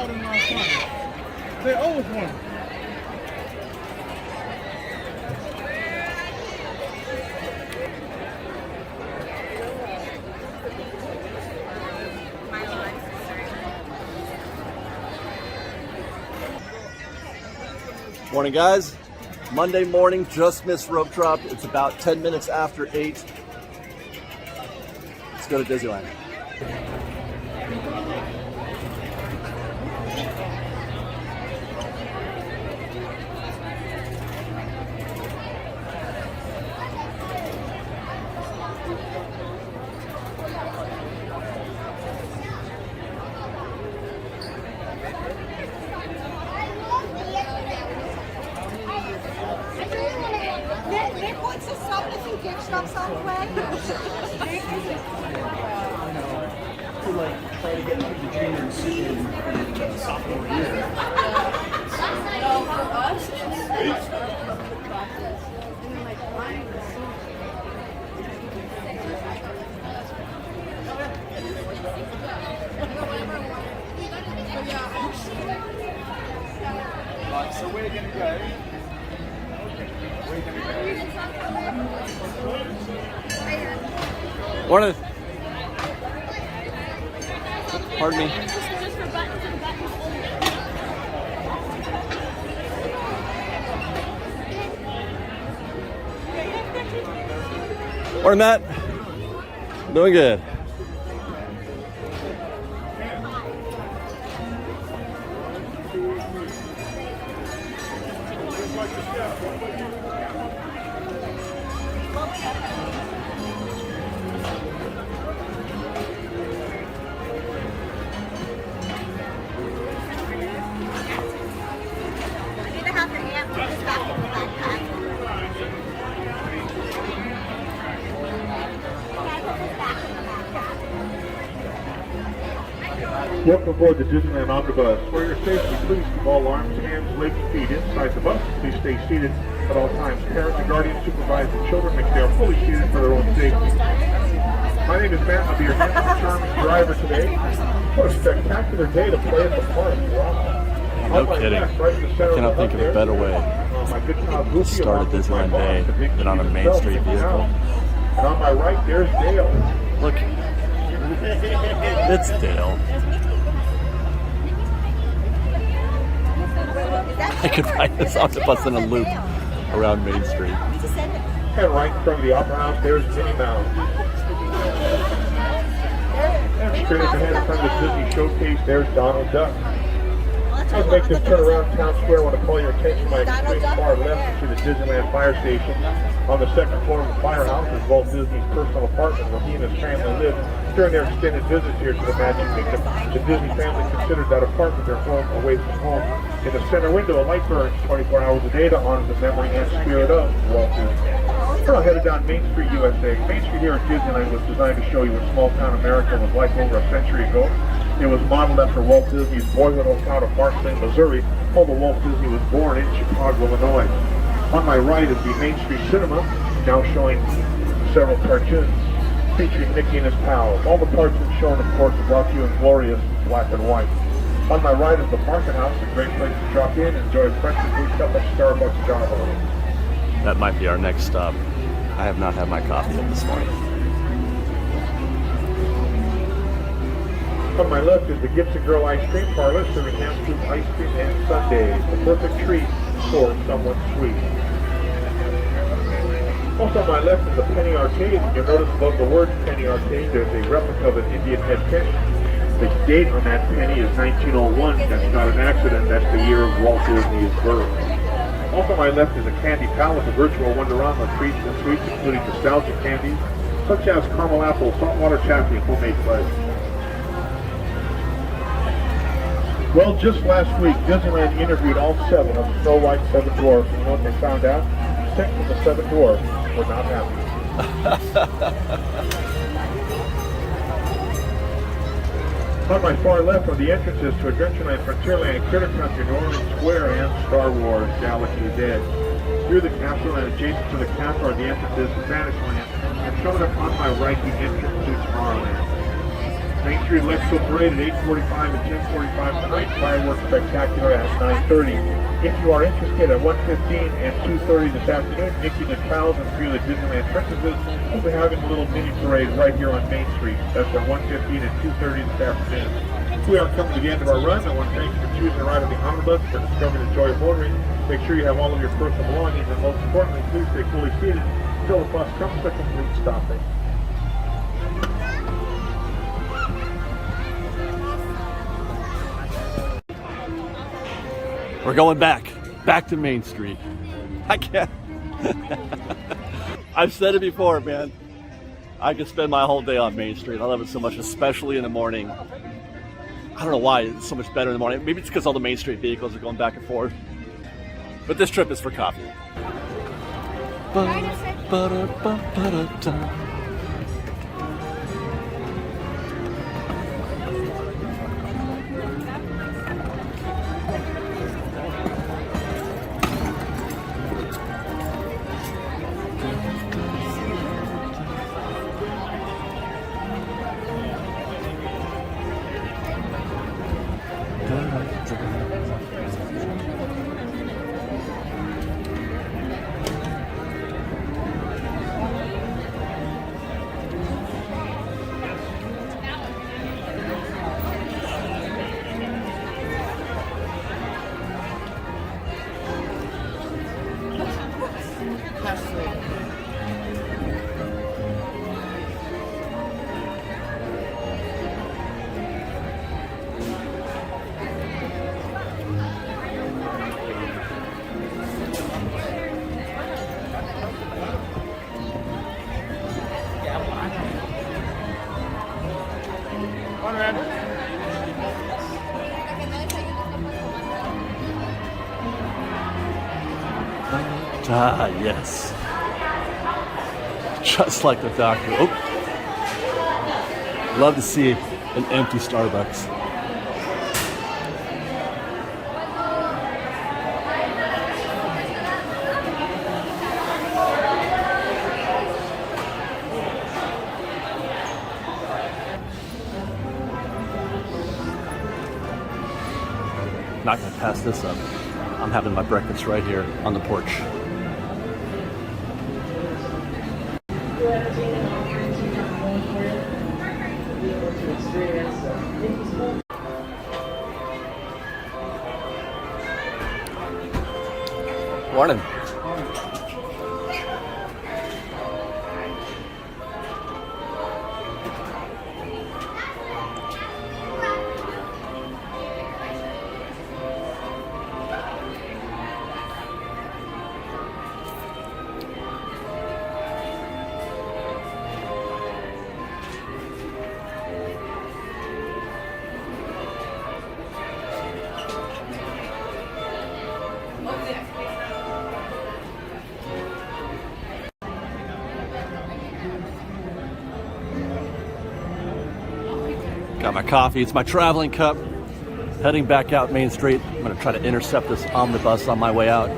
saw them last time. They always won. Morning, guys. Monday morning, just missed rope drop. It's about 10 minutes after 8. Let's go to Disneyland. Try to get through the juniors in sophomore year. No, for us, it's practice. And then So where are you going to go? Morning. Pardon me. Morning, Matt. Doing good. Welcome aboard the Disneyland Omnibus. For your safety, please keep all arms, hands, legs, and feet inside the bus. Please stay seated at all times. Parents and guardians supervise the children, make sure they are fully seated for their own safety. My name is Matt. I'll be your handsome, charming driver today. What a spectacular day to play at the park. Wow. No kidding. I cannot think of a better way to start a Disneyland day than on a Main Street vehicle. And on my right, there's Dale. Look, it's Dale. I could ride this omnibus in a loop around Main Street. And right in front of the Opera House, there's Minnie Mouse. And straight ahead in front of the Disney Showcase, there's Donald Duck. Let's make this turn around Town Square. I want to call your attention to my extreme far left to the Disneyland Fire Station. On the second floor of the firehouse is Walt Disney's personal apartment where he and his family lived during their extended visits here to the Magic Kingdom. The Disney family considered that apartment their home away from home. In the center window, a light burns 24 hours a day to honor the memory and spirit of Walt Disney. We're now headed down Main Street, USA. Main Street here at Disneyland was designed to show you what small-town America was like over a century ago. It was modeled after Walt Disney's boyhood hometown of Parkland, Missouri, although Walt Disney was born in Chicago, Illinois. On my right is the Main Street Cinema, now showing several cartoons featuring Mickey and his pals. All the cartoons shown, of course, are brought to you in glorious black and white. On my right is the Market House, a great place to drop in and enjoy a freshly brewed cup of Starbucks Java. That might be our next stop. I have not had my coffee yet this morning. On my left is the Gibson Girl Ice Cream Parlor, serving hand-scooped ice cream and sundaes. The perfect treat for someone sweet. Also on my left is the Penny Arcade. You'll notice above the word Penny Arcade, there's a replica of an Indian head penny. The date on that penny is 1901. That's not an accident. That's the year of Walt Disney's birth. Also on my left is a Candy Palace, a virtual Wonderama of treats and sweets, including nostalgic candies, such as caramel apple, saltwater taffy, and homemade fudge. Well, just last week, Disneyland interviewed all 7 of Snow White's 7 dwarfs, and you know what they found out? 6 of the 7 dwarfs were not happy. On my far left are the entrances to Adventureland, Frontierland, Critter Country, New Orleans Square, and Star Wars Galaxy's Edge. Through the castle and adjacent to the castle are the entrances to Fantasyland, and showing up on my right the entrance to Tomorrowland. Main Street Electrical Parade at 8:45 and 10:45 tonight. Fireworks spectacular at 9:30. If you are interested, at 1:15 and 2:30 this afternoon, Mickey the Child and a few of the Disneyland princesses will be having a little mini parade right here on Main Street. That's at 1:15 and 2:30 this afternoon. We are coming to the end of our run. I want to thank you for choosing the ride of the Omnibus, for discovering the joy of motoring. Make sure you have all of your personal belongings, and most importantly, please stay fully seated until the bus comes to a complete stopping. We're going back to Main Street. I can't. I've said it before, man. I could spend my whole day on Main Street. I love it so much, especially in the morning. I don't know why it's so much better in the morning. Maybe it's because all the Main Street vehicles are going back and forth. But this trip is for coffee. Ah, yes. Just like the doctor. Oh. Love to see an empty Starbucks. Not gonna pass this up. I'm having my breakfast right here on the porch. Morning. Got my coffee, it's my traveling cup. Heading back out Main Street. I'm gonna try to intercept this omnibus on my way out.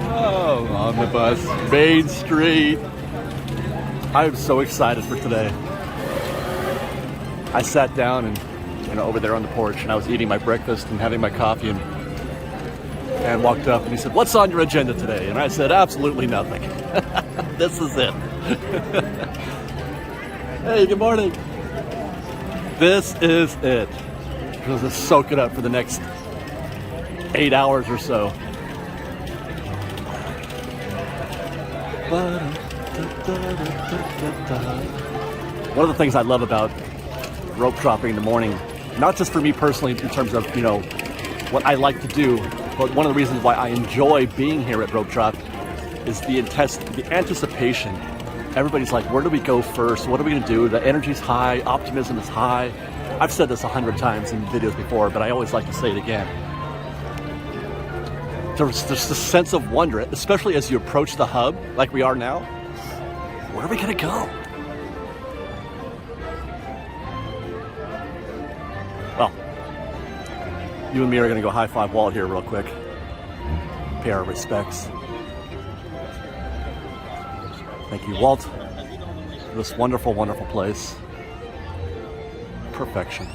Oh, omnibus, Main Street. I'm so excited for today. I sat down and, over there on the porch, and I was eating my breakfast and having my coffee, and walked up and he said, "What's on your agenda today?" And I said, "Absolutely nothing." This is it. Hey, good morning. This is it. We'll just soak it up for the next 8 hours or so. One of the things I love about rope dropping in the morning, not just for me personally in terms of, what I like to do, but one of the reasons why I enjoy being here at Rope Drop is the anticipation. Everybody's like, where do we go first? What are we going to do? The energy's high, optimism is high. I've said this 100 times in videos before, but I always like to say it again. There's this sense of wonder, especially as you approach the hub, like we are now. Where are we going to go? Well, you and me are gonna go high five Walt here real quick. Pay our respects. Thank you, Walt, for this wonderful, wonderful place. Perfection.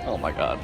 Oh my God.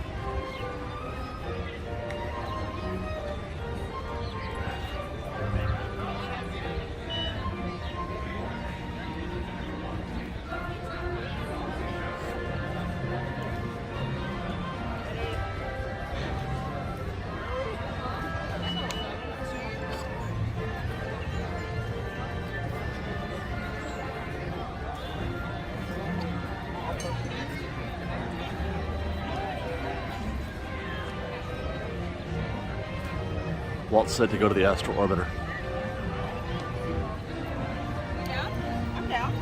Walt said to go to the Astro Orbiter. Yeah, I'm down.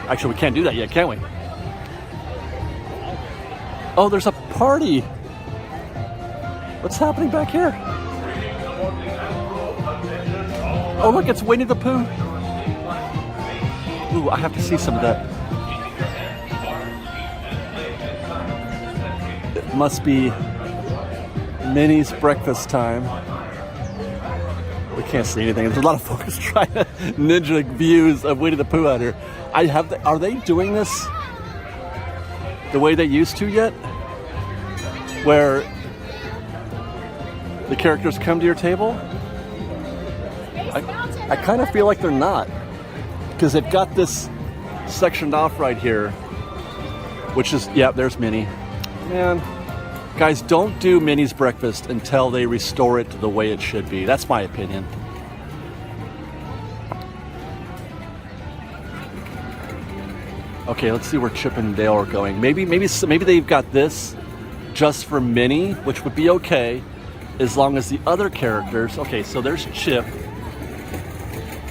Actually, we can't do that yet, can we? Oh, there's a party. What's happening back here? Oh, look, it's Winnie the Pooh. Ooh, I have to see some of that. It must be Minnie's breakfast time. We can't see anything. There's a lot of folks trying to ninja views of Winnie the Pooh out here. Are they doing this the way they used to yet? Where the characters come to your table? I kind of feel like they're not. Because they've got this sectioned off right here. Which is, yeah, there's Minnie. Man, guys, don't do Minnie's breakfast until they restore it to the way it should be. That's my opinion. Okay, let's see where Chip and Dale are going. Maybe they've got this just for Minnie, which would be okay, as long as the other characters. Okay, so there's Chip.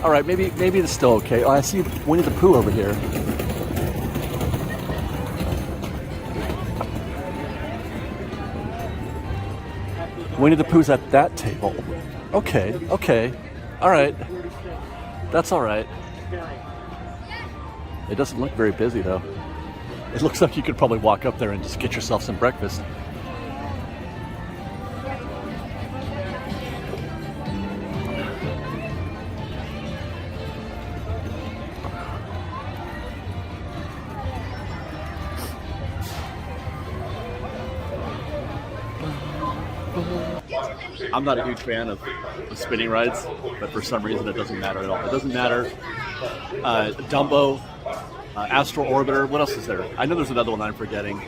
All right, maybe it's still okay. Oh, I see Winnie the Pooh over here. Winnie the Pooh's at that table. Okay, all right. That's all right. It doesn't look very busy, though. It looks like you could probably walk up there and just get yourself some breakfast. I'm not a huge fan of spinning rides, but for some reason it doesn't matter at all. It doesn't matter. Dumbo, Astro Orbiter. What else is there? I know there's another one I'm forgetting.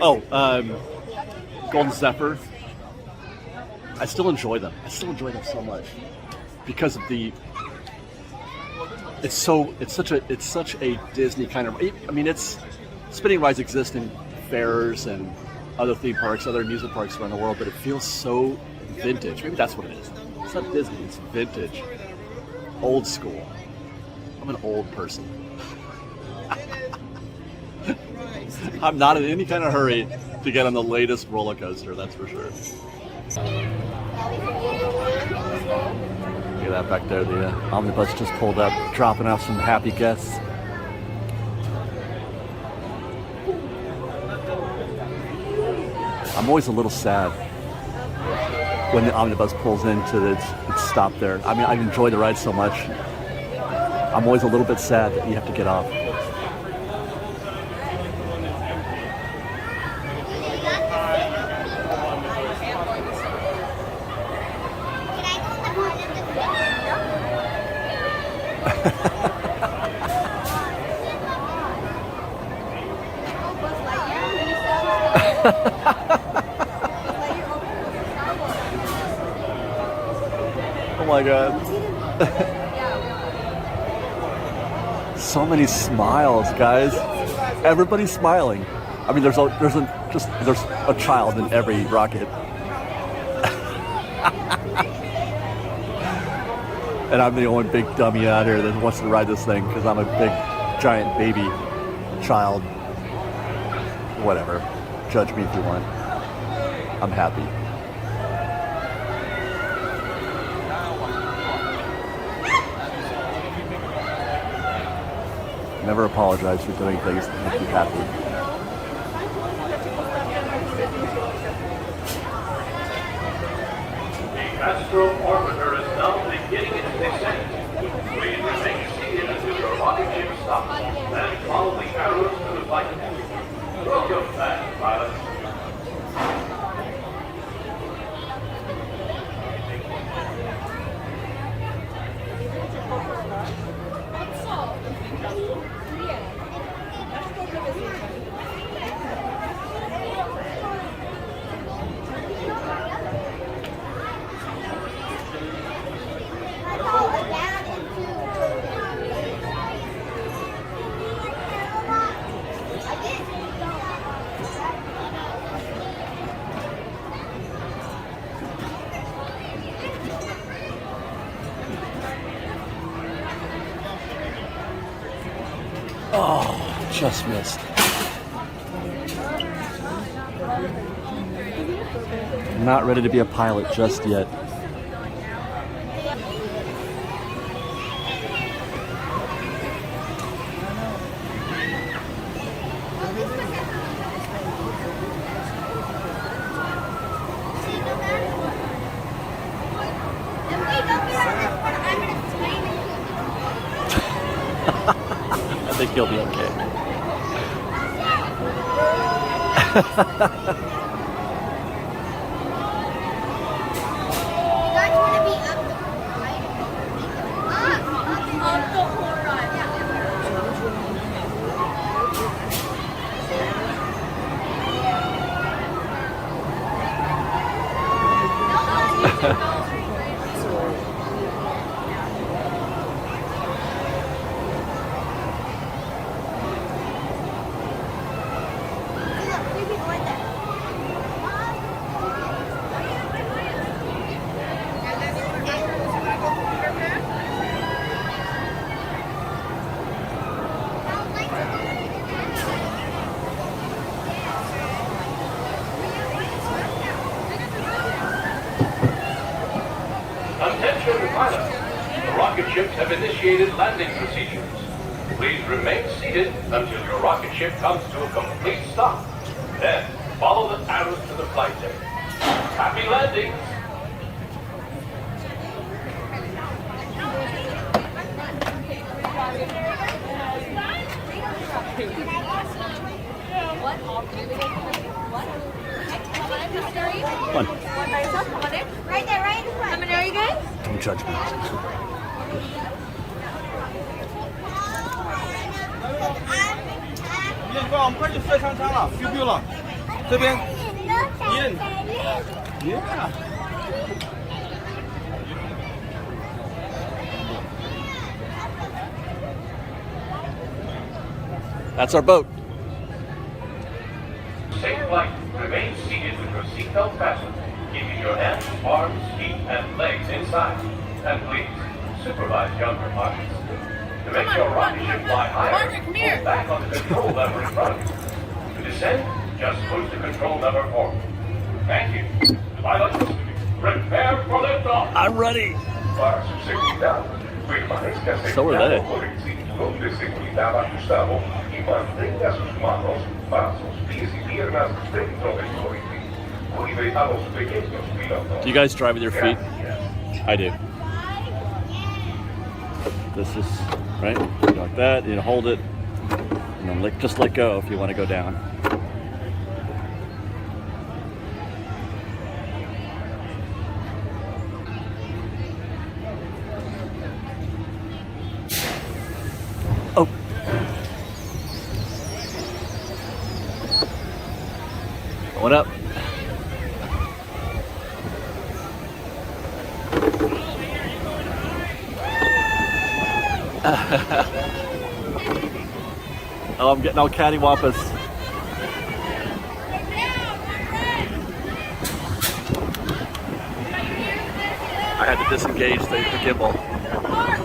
Oh, Golden Zephyr. I still enjoy them. I still enjoy them so much because of the. It's such a Disney kind of. I mean, spinning rides exist in fairs and other theme parks, other amusement parks around the world, but it feels so vintage. Maybe that's what it is. It's not Disney. It's vintage, old school. I'm an old person. I'm not in any kind of hurry to get on the latest roller coaster, that's for sure. Look at that back there, the Omnibus just pulled up, dropping off some happy guests. I'm always a little sad when the Omnibus pulls into its stop there. I mean, I enjoy the ride so much. I'm always a little bit sad that you have to get off. Oh my God. So many smiles, guys. Everybody's smiling. I mean, there's a child in every rocket. And I'm the only big dummy out here that wants to ride this thing because I'm a big, giant baby child. Whatever. Judge me if you want. I'm happy. Never apologize for doing things that make you happy. The Astro Orbitor is now beginning its descent. Please remain seated until your rocket ship stops and follow the arrows to the flight. Welcome back, pilots. Oh, just missed. Not ready to be a pilot just yet. I think you'll be okay. Attention pilots, the rocket ships have initiated landing procedures. Please remain seated until your rocket ship comes to a complete stop. Then follow the arrows to the flight deck. Happy landing! One. Right there, right in front. How many are you guys? Don't judge me. 你看，我们快就射枪枪了，biu biu 了，这边，in， yeah。 That's our boat. Safe flight. Remain seated with your seatbelt fastened, keeping your hands, arms, feet, and legs inside. And please, supervise younger pilots. To make your rocket ship fly higher, pull back on the control lever in front of you. To descend, just push the control lever forward. Thank you. Pilots, prepare for liftoff. I'm ready. So are they. Donde seguridad ajustado y mantenga sus manos, brazos, pies y piernas dentro del cohete. Cuide a los pequeños pilotos. Do you guys drive with your feet? I do. This is, right? Like that, you hold it, and then just let go if you want to go down. Oh. Going up. Oh, I'm getting all cattywampus. I had to disengage the gimbal.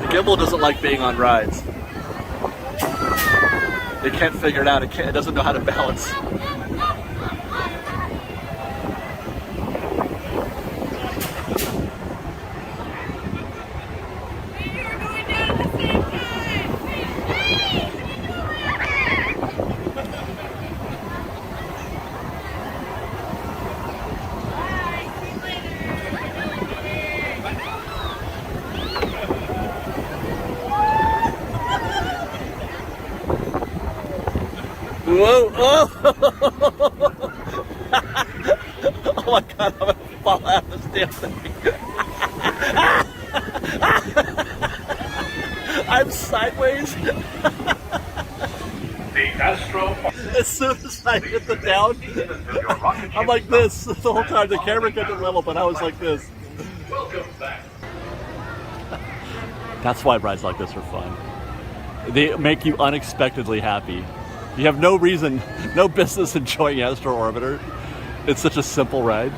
The gimbal doesn't like being on rides. It can't figure it out. It doesn't know how to balance. Whoa! Oh! Oh my God! I'm gonna fall out of this damn thing. I'm sideways. The Astro. As soon as I hit the down, I'm like this the whole time. The camera got to level, but I was like this. Welcome back. That's why rides like this are fun. They make you unexpectedly happy. You have no reason, no business enjoying Astro Orbitor. It's such a simple ride.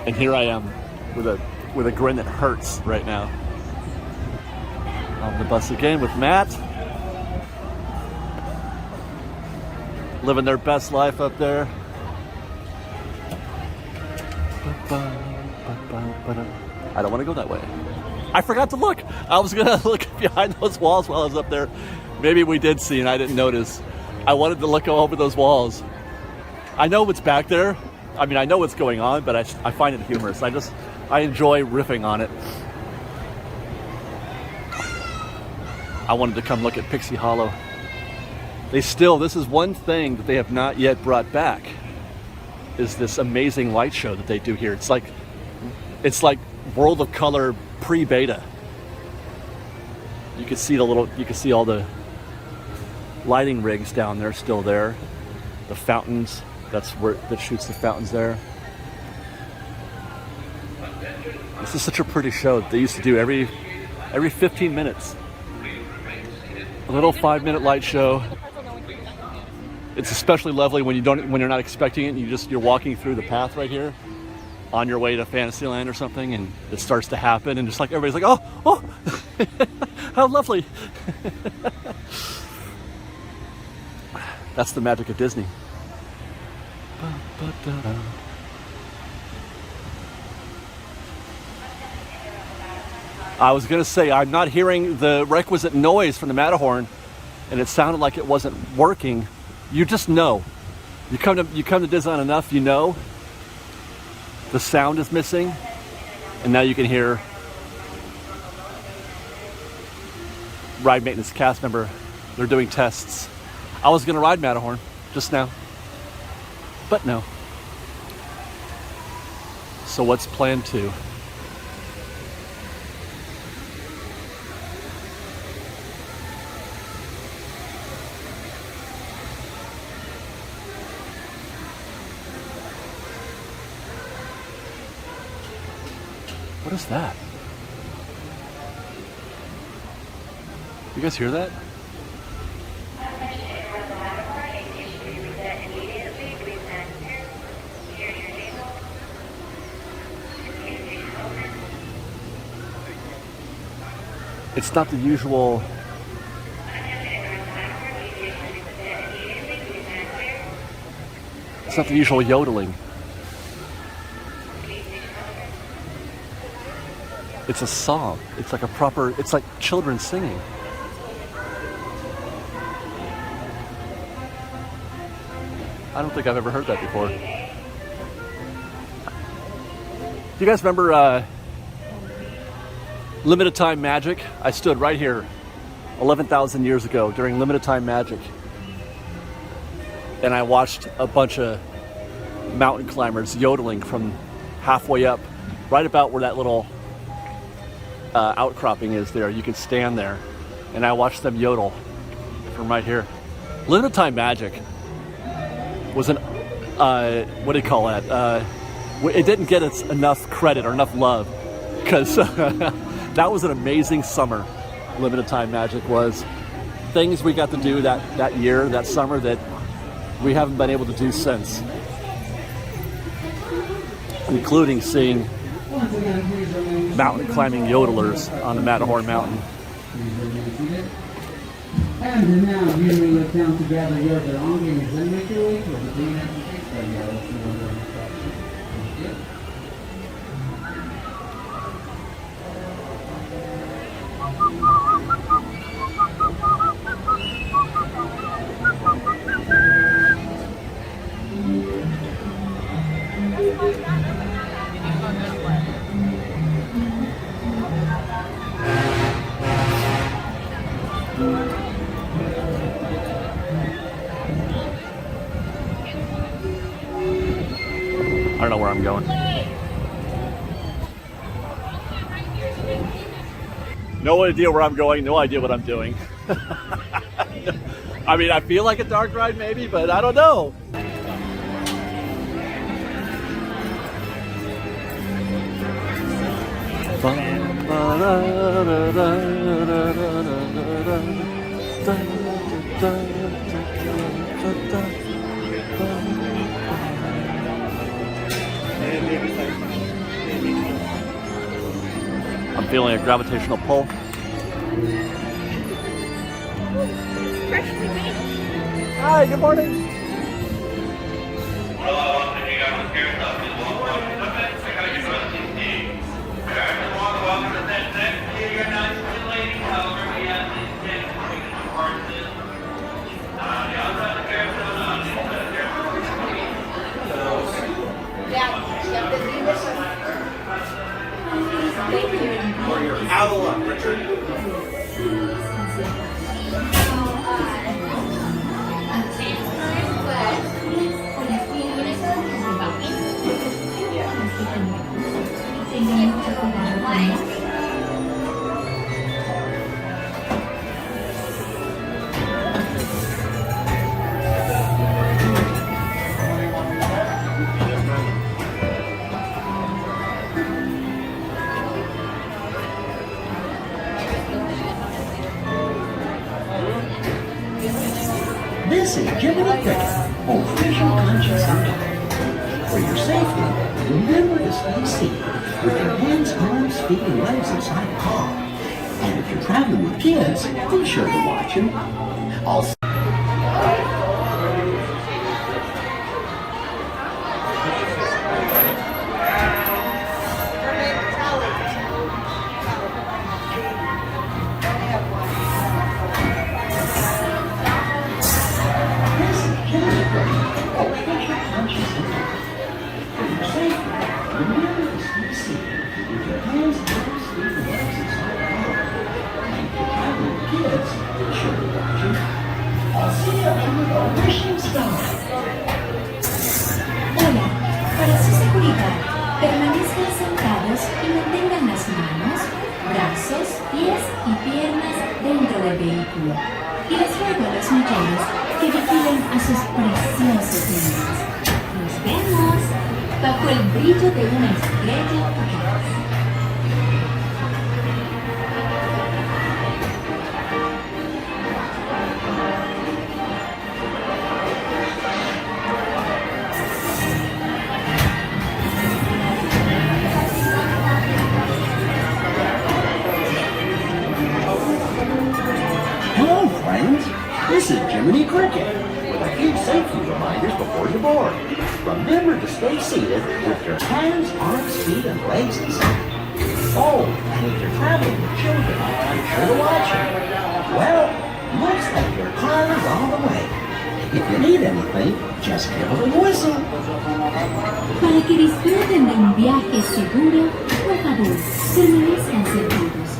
And here I am with a grin that hurts right now. On the bus again with Matt. Living their best life up there. I don't want to go that way. I forgot to look. I was gonna look behind those walls while I was up there. Maybe we did see and I didn't notice. I wanted to look over those walls. I know what's back there. I mean, I know what's going on, but I find it humorous. I enjoy riffing on it. I wanted to come look at Pixie Hollow. This is one thing that they have not yet brought back, is this amazing light show that they do here. It's like World of Color pre-beta. You can see all the lighting rigs down there still there. The fountains, that shoots the fountains there. This is such a pretty show that they used to do every 15 minutes. A little 5-minute light show. It's especially lovely when you're not expecting it and you're walking through the path right here on your way to Fantasyland or something, and it starts to happen, and just like everybody's like, oh, how lovely. That's the magic of Disney. I was gonna say, I'm not hearing the requisite noise from the Matterhorn, and it sounded like it wasn't working. You just know. You come to Disneyland enough, you know the sound is missing, and now you can hear ride maintenance cast member. They're doing tests. I was gonna ride Matterhorn just now, but no. So what's plan 2? What is that? You guys hear that? It's not the usual. It's not the usual yodeling. It's a song. It's like it's like children singing. I don't think I've ever heard that before. Do you guys remember Limited Time Magic? I stood right here 11,000 years ago during Limited Time Magic, and I watched a bunch of mountain climbers yodeling from halfway up, right about where that little outcropping is there. You can stand there, and I watched them yodel from right here. Limited Time Magic was an what do you call that? It didn't get enough credit or enough love, because that was an amazing summer. Limited Time Magic was. things we got to do that year, that summer, that we haven't been able to do since. Including seeing mountain climbing yodelers on the Matterhorn Mountain. And now you will come together your belongings and make your way to the green I don't know where I'm going. No idea where I'm going, no idea what I'm doing. I mean, I feel like a dark ride maybe, but I don't know. I'm feeling a gravitational pull. Hi, good morning. Out of luck, Richard. This is Jiminy Cricket, official conscious guide. For your safety, remember to stay seated with your hands, arms, feet, and legs inside the car. And if you're traveling with kids, be sure to watch them. Also, Hola, para su seguridad, permanezcan sentados y mantengan las manos, brazos, pies y piernas dentro del vehículo. Y les ruego a los mayores que vigilen a sus preciosos niños. Nos vemos bajo el brillo de una estrella fugaz. hello friends, this is Jiminy Cricket with a few safety reminders before you board. Remember to stay seated with your hands, arms, feet, and legs inside. Oh, and if you're traveling with children, I'm sure to watch them. Well, looks like your car is on the way. If you need anything, just give it a whistle. Para que disfruten de un viaje seguro, por favor, permanezcan sentados.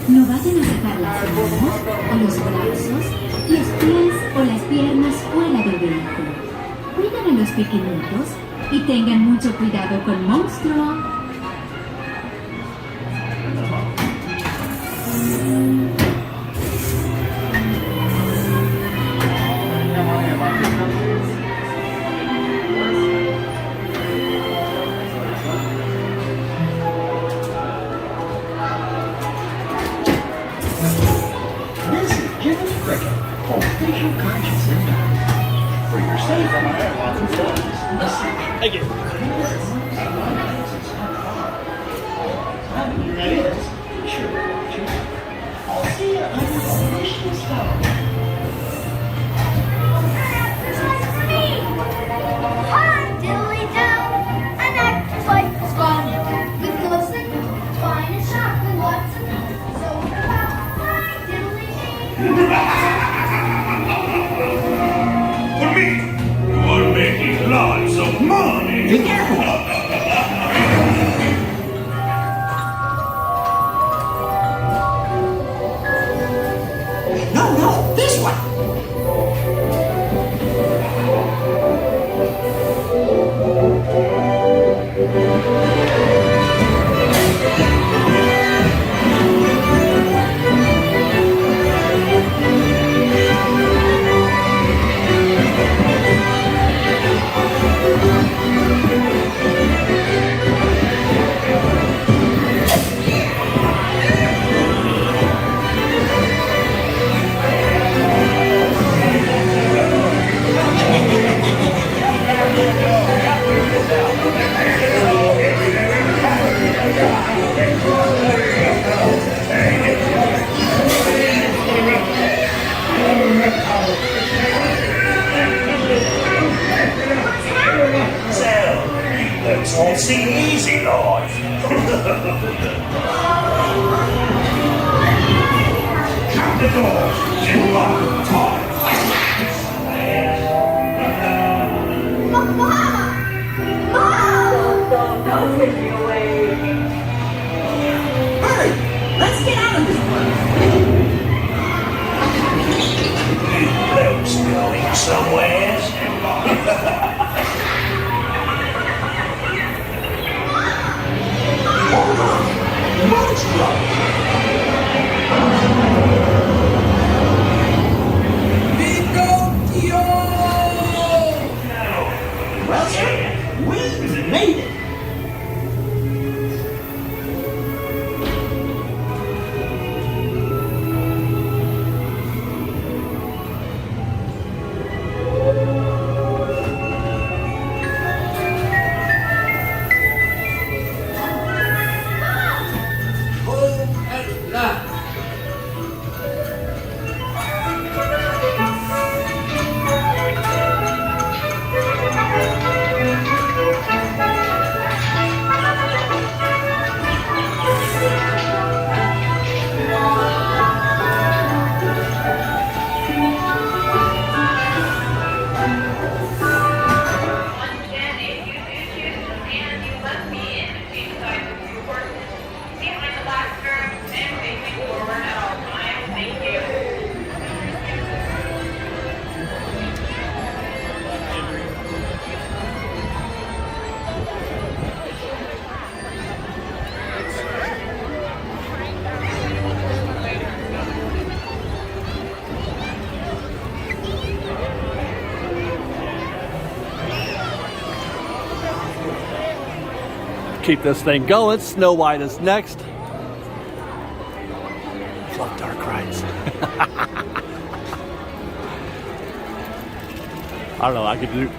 No vayan a dejar las manos, o los brazos, los pies o las piernas fuera del vehículo. Cuiden a los pequeñitos y tengan mucho cuidado con Monstruo. This is Jiminy Cricket Cricket, home visual conscious impact. For your safe and listen. Thank you. You ready? Sure. I'll see you under the delicious stone. For me, you are making lots of money. Be careful. No, this one. Let's all see easy life. Shut the door. Don't take me away. Hurry! Let's get out of this place. Those going somewhere. Well, sir, we made it. Keep this thing going. Snow White is next. Love dark rides. I don't know. I could do.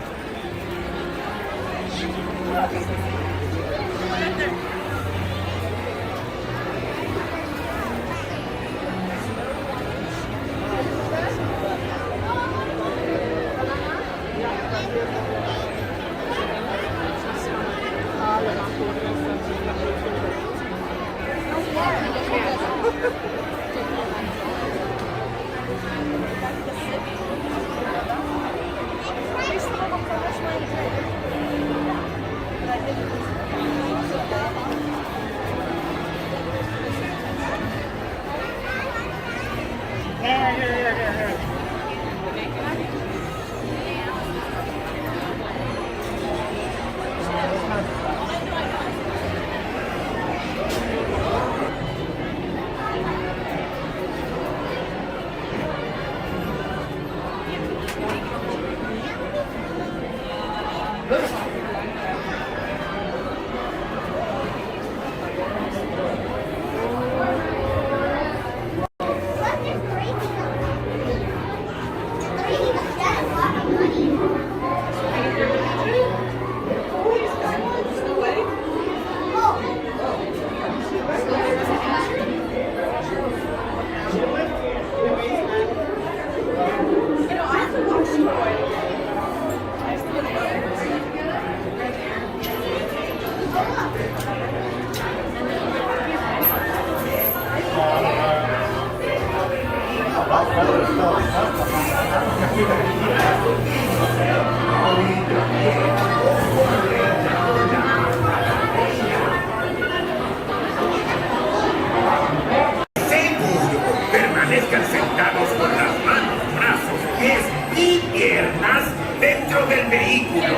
pies y piernas dentro del vehículo.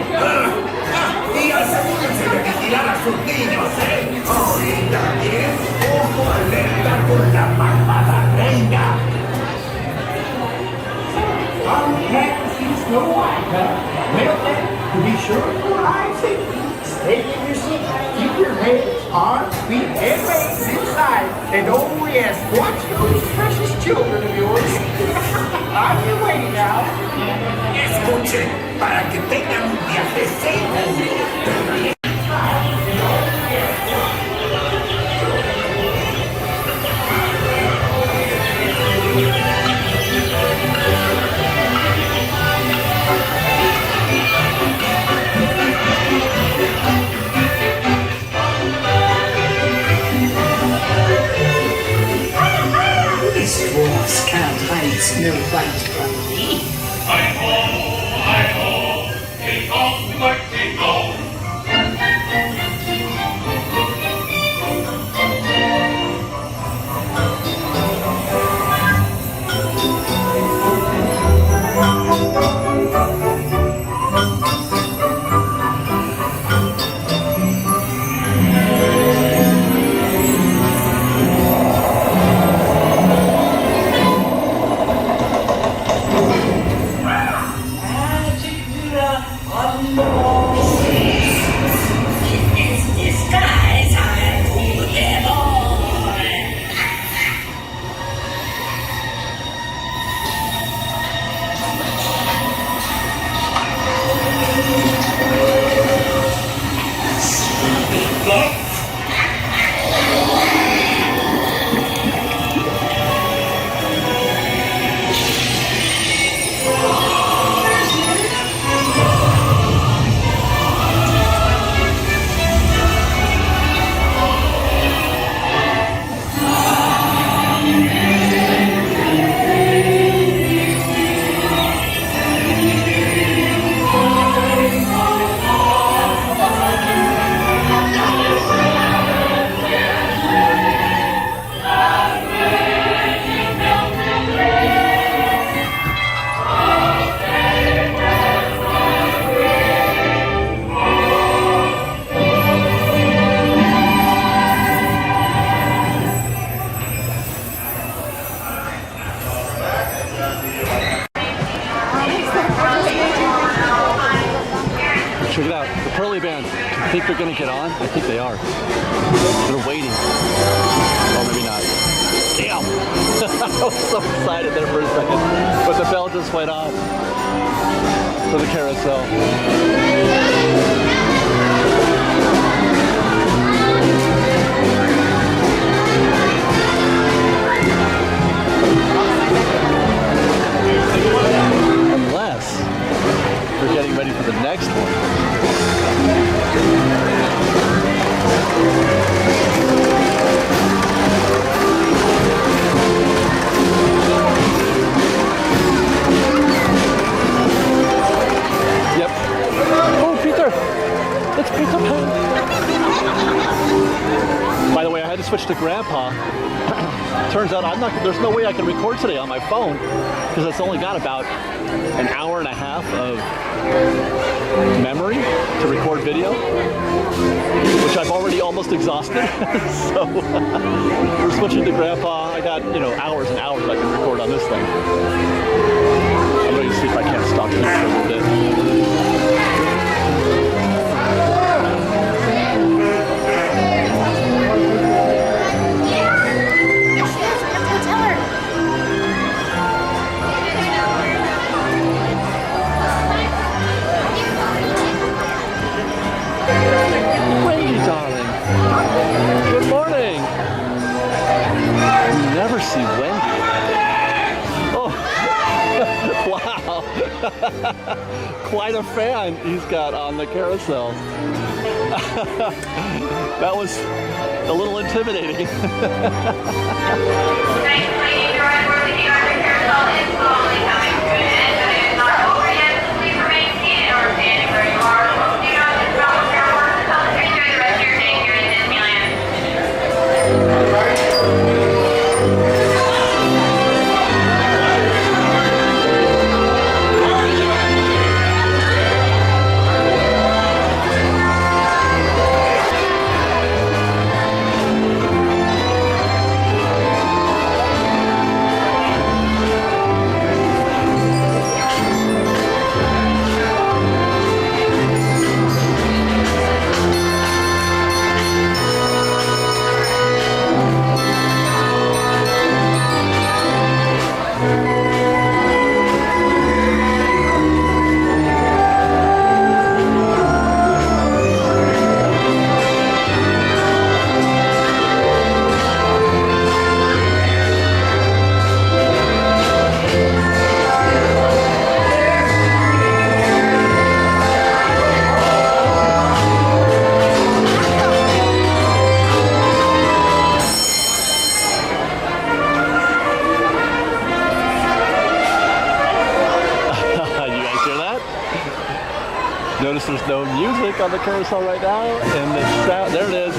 Y asegúrense de vigilar a sus niños, ¿eh? Oh, y también, ojo alerta con la malvada reina. Our hands is no wider. Well then, to be sure of your eyes safety, stay in your seat, keep your head, arms, feet, and legs inside. And oh yes, watch those precious children of yours. On your way now. Escuchen, para que tengan un viaje seguro. These dwarfs can't hide Snow White from me. Hi-ho, take off the mighty go. Check it out, the pearly bands. I think they're gonna get on. I think they are. They're waiting. Oh, maybe not. Damn! I was so excited there for a second. But the bell just went off for the carousel. Unless we're getting ready for the next one. Yep. Oh, Peter! It's Peter Pan! By the way, I had to switch to Grandpa. Turns out there's no way I can record today on my phone because it's only got about an hour and a half of memory to record video, which I've already almost exhausted. So we're switching to Grandpa. I got, hours and hours I can record on this thing. I'm ready to see if I can't stop this for a little bit. See Wendy. Oh, wow. Quite a fan he's got on the carousel. That was a little intimidating. Notice there's no music on the carousel right now, and the sound, there it is.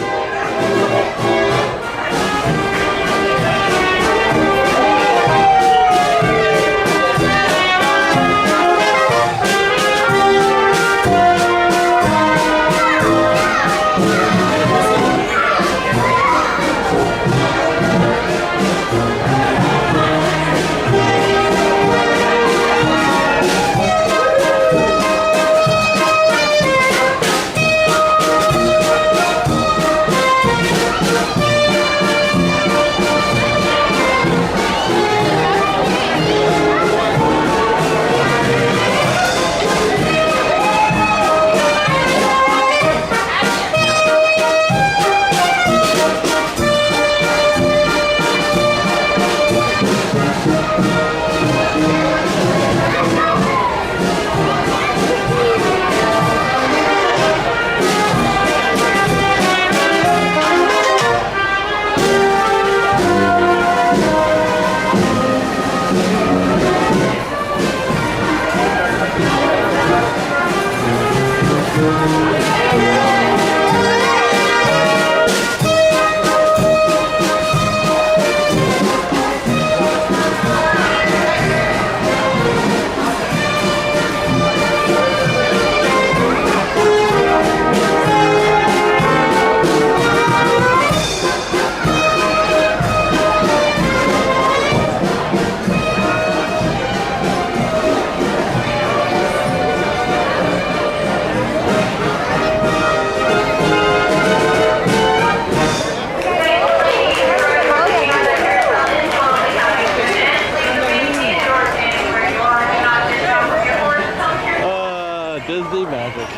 Disney magic.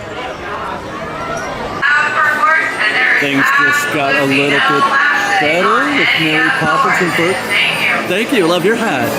Things just got a little bit better with Mary Poppins and Bert. Thank you. Love your hat.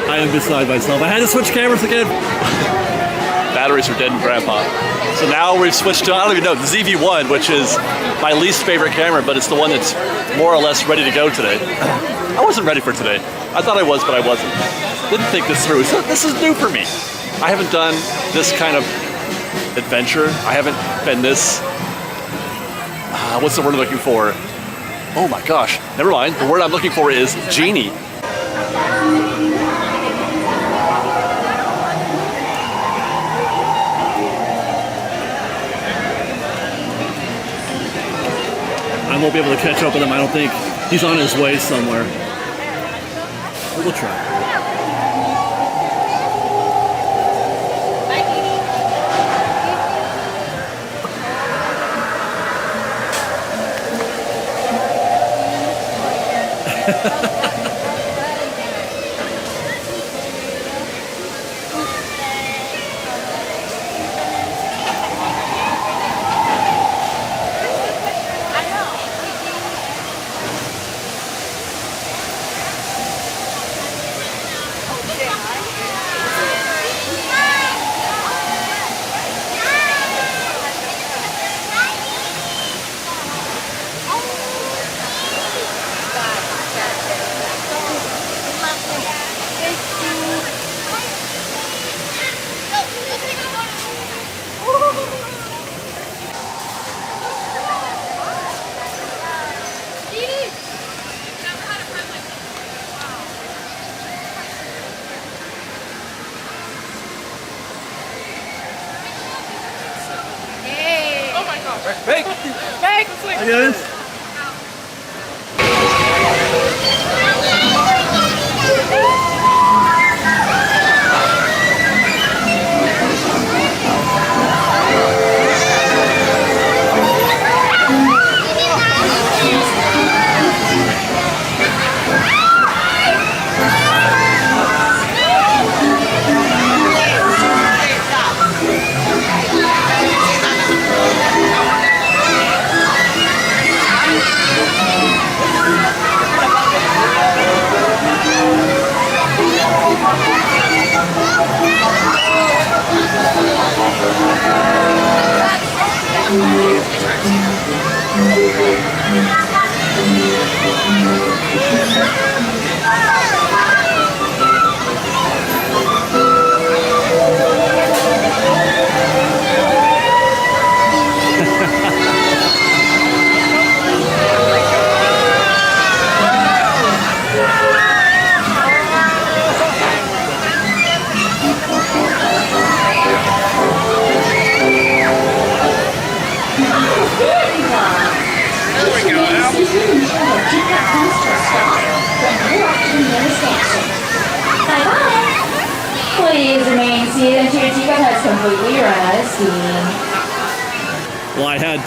I am beside myself. I had to switch cameras again. Batteries are dead in Grandpa. So now we've switched to, I don't even know, the ZV-1, which is my least favorite camera, but it's the one that's more or less ready to go today. I wasn't ready for today. I thought I was, but I wasn't. Didn't think this through. So this is new for me. I haven't done this kind of adventure. I haven't been this, what's the word I'm looking for? Oh my gosh, never mind. The word I'm looking for is genie. I won't be able to catch up with him, I don't think. He's on his way somewhere. But we'll try. Fake! Fake! Hi guys. Please remain seated until your teacup has completely rested. Well, I had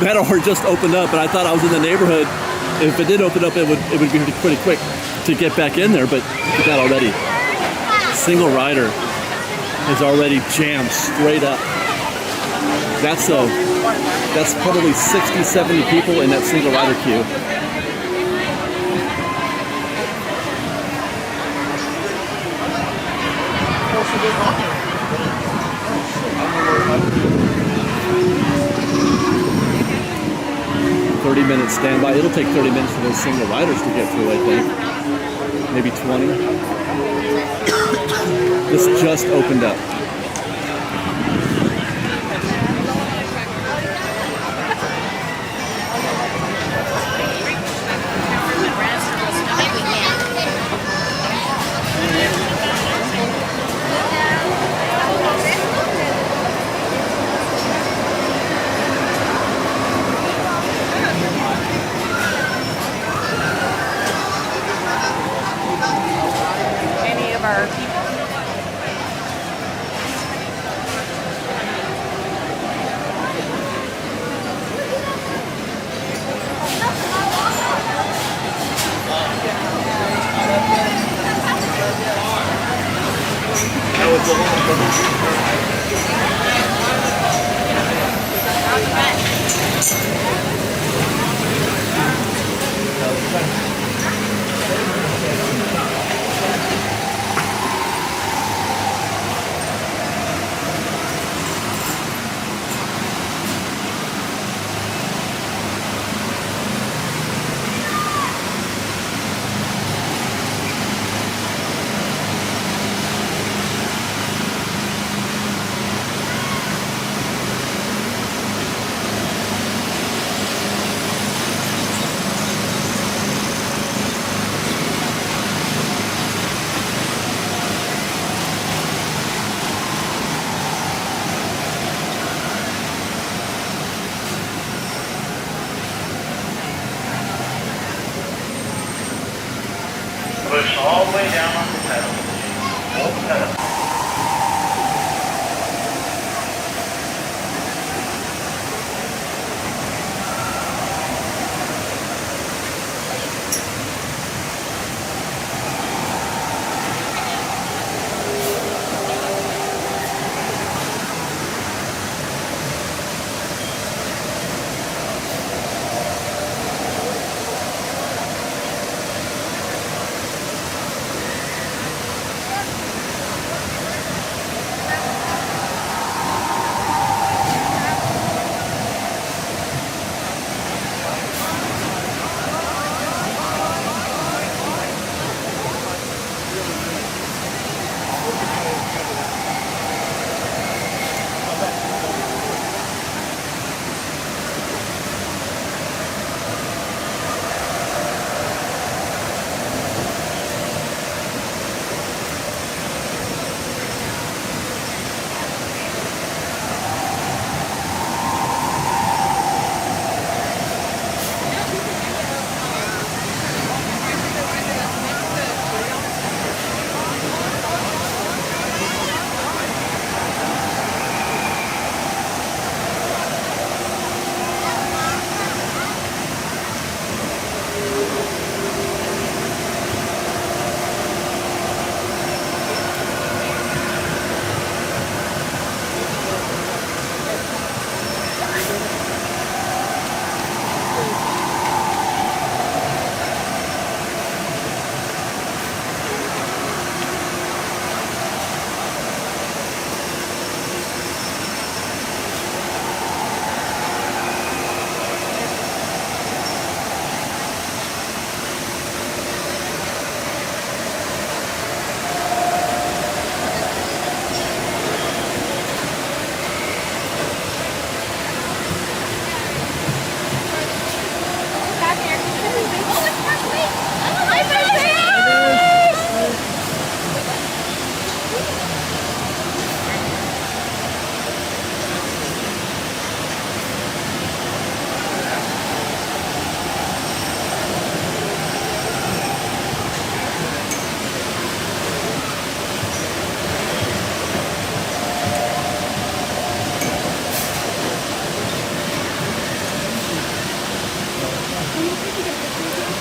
Meadowhorn just opened up, and I thought I was in the neighborhood. If it did open up, it would be pretty quick to get back in there, but look at that already. Single rider is already jammed straight up. That's probably 60, 70 people in that single rider queue. .30-minute standby. It'll take 30 minutes for those single riders to get through, I think. Maybe 20. This just opened up. Any of our people? Push all the way down on the pedal. Hold the pedal.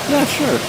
Yeah, sure.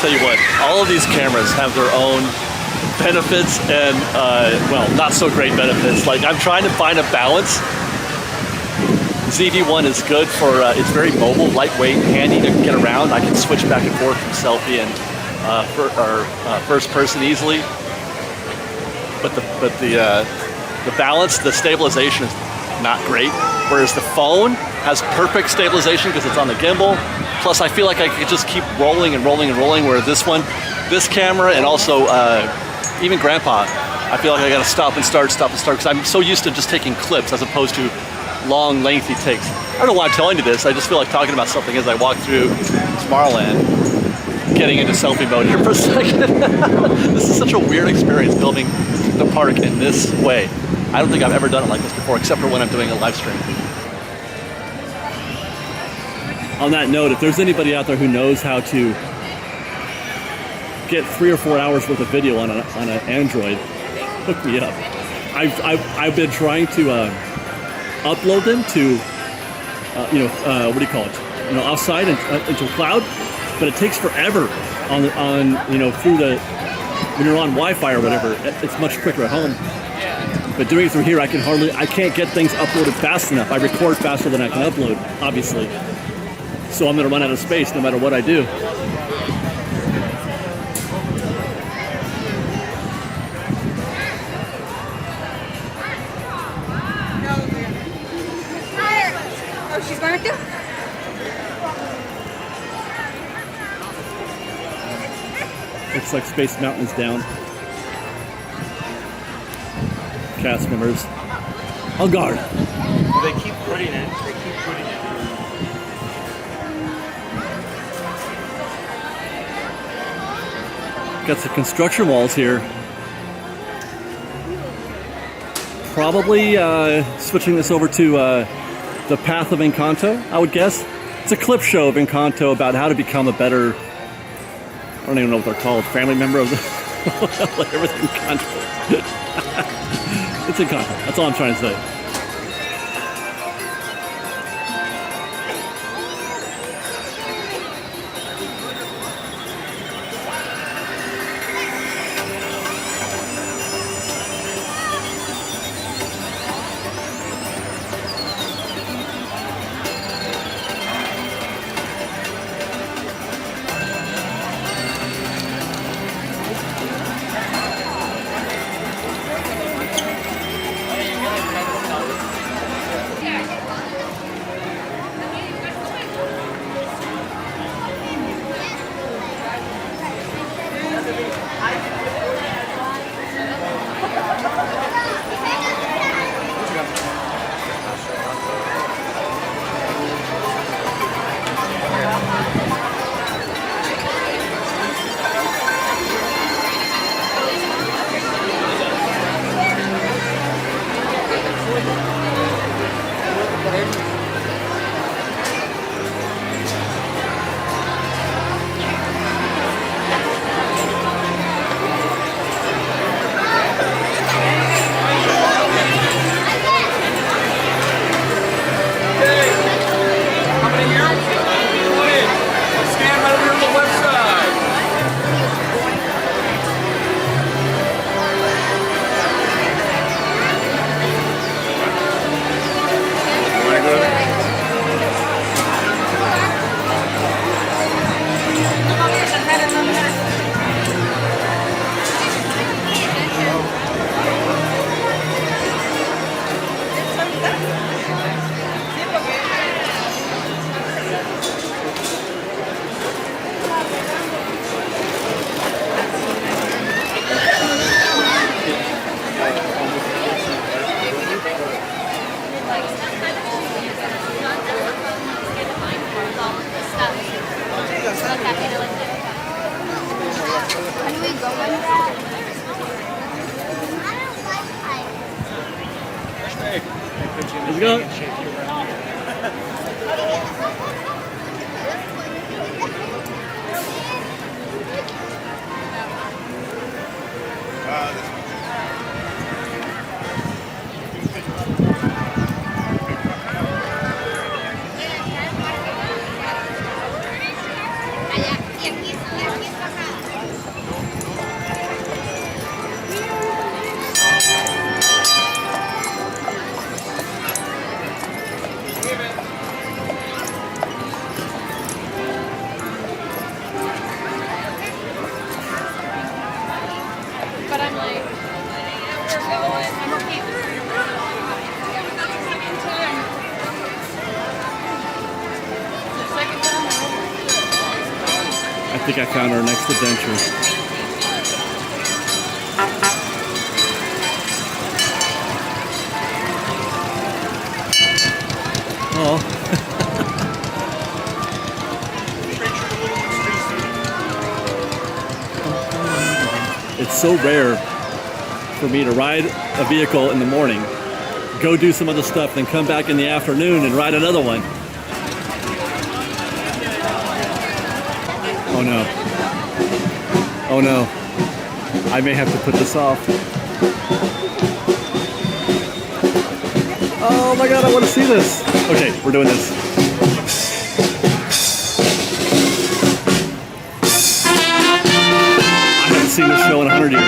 Tell you what, all of these cameras have their own benefits and, well, not so great benefits. Like, I'm trying to find a balance. ZV-1 is good for, it's very mobile, lightweight, handy to get around. I can switch back and forth from selfie and first person easily. But the balance, the stabilization is not great. Whereas the phone has perfect stabilization because it's on the gimbal. Plus, I feel like I could just keep rolling and rolling and rolling. Where this one, this camera, and also even Grandpa, I feel like I gotta stop and start because I'm so used to just taking clips as opposed to long, lengthy takes. I don't know why I'm telling you this. I just feel like talking about something as I walk through Tomorrowland, getting into selfie mode here for a second. This is such a weird experience building the park in this way. I don't think I've ever done it like this before, except for when I'm doing a live stream. On that note, if there's anybody out there who knows how to get 3 or 4 hours worth of video on an Android, hook me up. I've been trying to upload them to what do you call it? Offside and into a cloud, but it takes forever on through the when you're on Wi-Fi or whatever. It's much quicker at home. But doing it through here, I can't get things uploaded fast enough. I record faster than I can upload, obviously. So I'm going to run out of space no matter what I do. Oh, she's going to? Looks like Space Mountain is down. Cast members on guard. They keep putting it. Got some construction walls here. Probably switching this over to the Path of Encanto, I would guess. It's a clip show of Encanto about how to become a better, I don't even know what they're called, family member of Like everything in control. It's in control. That's all I'm trying to say. Let's go. I think I found our next adventure. Oh. It's so rare for me to ride a vehicle in the morning, go do some other stuff, then come back in the afternoon and ride another one. Oh no. Oh no. I may have to put this off. Oh my god, I want to see this. Okay, we're doing this. I haven't seen this show in 100 years.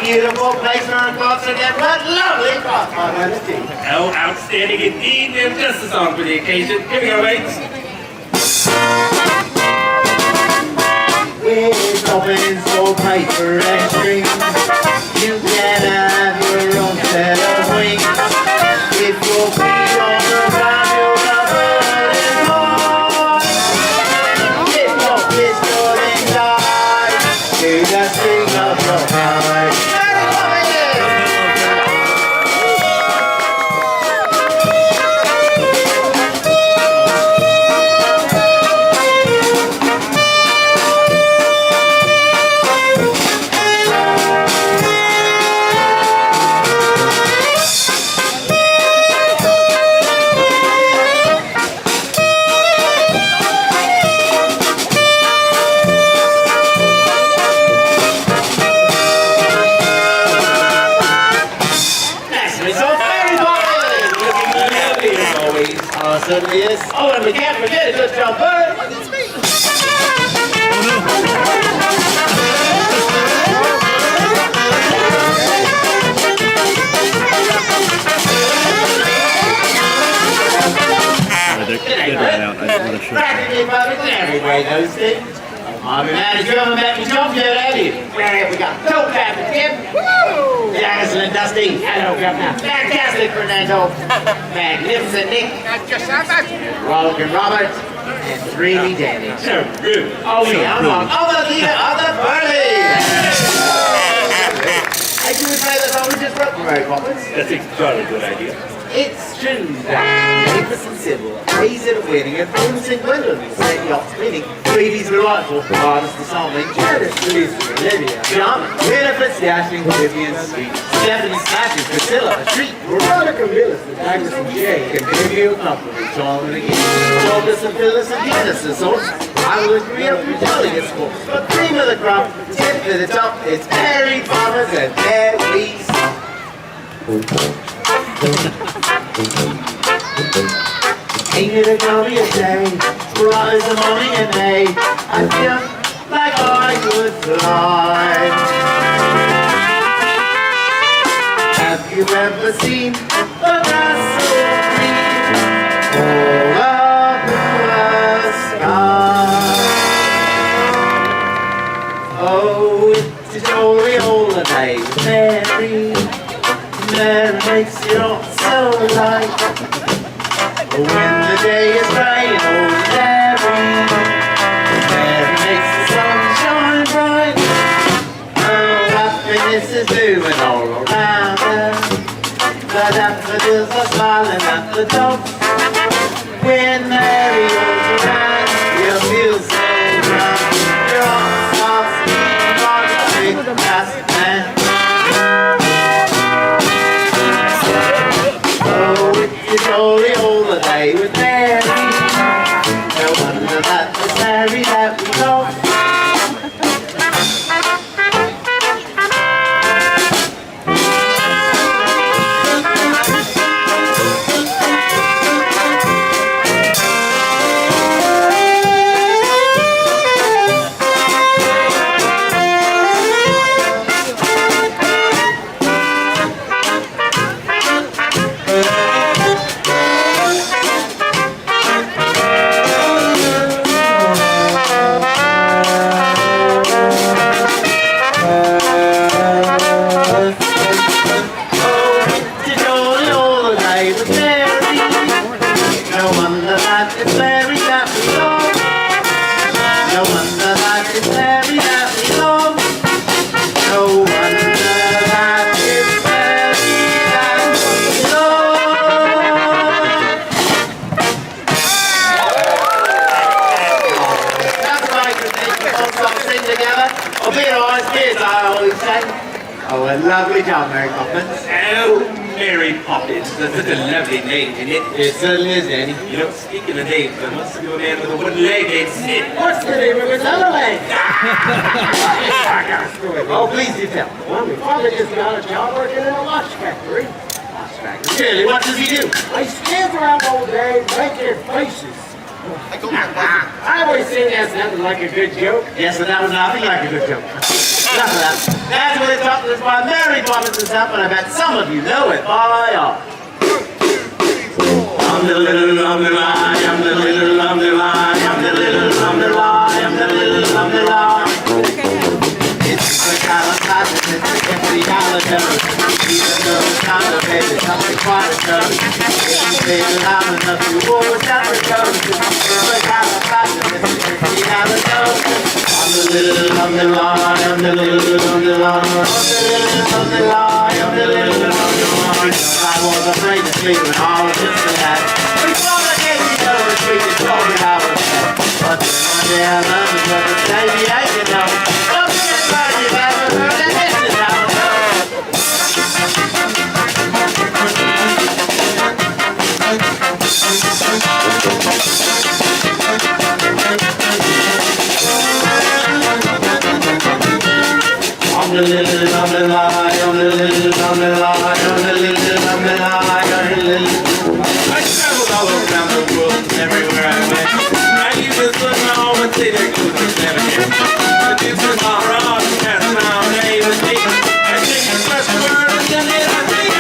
beautiful place for a concert, and what lovely costume. Oh, outstanding indeed. There's just a song for the occasion. Here we go, mates. With coffins for paper and strings, you can have your own set of wings. If your feet on the ground, you'll have burning heart. If your pistol inside, to the string of your heart. Certainly is. Oh, and we can't forget a good jumper. Practically public everywhere, those things. I've been out of drum about the jump yet, have you? Where have we got? Toe tap and Tim. Woo! Dazzle and Dusty. Hello, Governor. Fantastic, Fernando. Magnificent, Nick. Rogue and Robert. And really Danny. So rude. Oh, yeah, I'm on. Oh, the leader of the party. I do say that I was just wrote Mary Poppins. That's a jolly good idea. It's true that Nicholas and Sybil raised at a wedding and Prince and Gwendolyn set yacht spinning. Ladies delightful, artists the psalming, Janice, Lucy, Olivia, John, Winifred, Dashing, Vivian, Sweet, Stephanie, Smashing, Priscilla, a treat, Veronica, Millicent, Agnes, and Jay can give you a compliment, John and again. Douglas and Phyllis and Genesis, so I will agree up with telling its sports, but cream of the crop, tip to the top, it's Mary Poppins and there we stop. Ain't it a glorious day, bright as the morning and May, I feel like I could fly. Have you ever seen the grass so green all up the sky? Oh, it's a jolly holiday with Mary. Mary makes it all so light. When the day is bright, oh Mary, Mary makes the sun shine bright. Oh, happiness is moving all around her. The daffodils are smiling at the top. When Mary rolls around, you feel so proud. Your arms are sweet like a big massive man. It's a jolly holiday with Mary. No wonder that it's Mary that we love. Oh, a lovely job, Mary Poppins. Oh, Mary Poppins. That's such a lovely name, isn't it? It certainly is, Danny. You know, speaking of names, there must be a man with a wooden leg named Sid. What's the name of his other leg? Oh, please do tell. Well, my father just got a job working in a watch factory. Watch factory? Really? What does he do? He stands around all day making faces. I always say that's nothing like a good joke. Yes, and that was nothing like a good joke. Enough of that. That's what it's talking about. Mary Poppins and stuff, and I bet some of you know it by heart. I'm the little lumber lie, I'm the little lumber lie, I'm the little lumber lie, I'm the little lumber lie. It's the kind of time that it's the empty dollar note. Even though it's kind of baby, something quite a note. If you say that I'm enough, you always have to go. It's the kind of time that it's the empty dollar note. I'm the little lumber lie, I'm the little lumber lie, I'm the little lumber lie, I'm the little lumber lie. I was afraid to sleep when all of this had. Before I gave you no retreat, you told me I was bad. But then one day I love you, but it's baby, I can know. Something is right, you've ever heard, and this is how it I'm the little lumber lie, I'm the little lumber lie, I'm the little lumber lie, I'm the little. I traveled all around the world, everywhere I went. I used to look home and see their clues and never get. But this was all wrong, and now they even think. I think it's just a word and then I think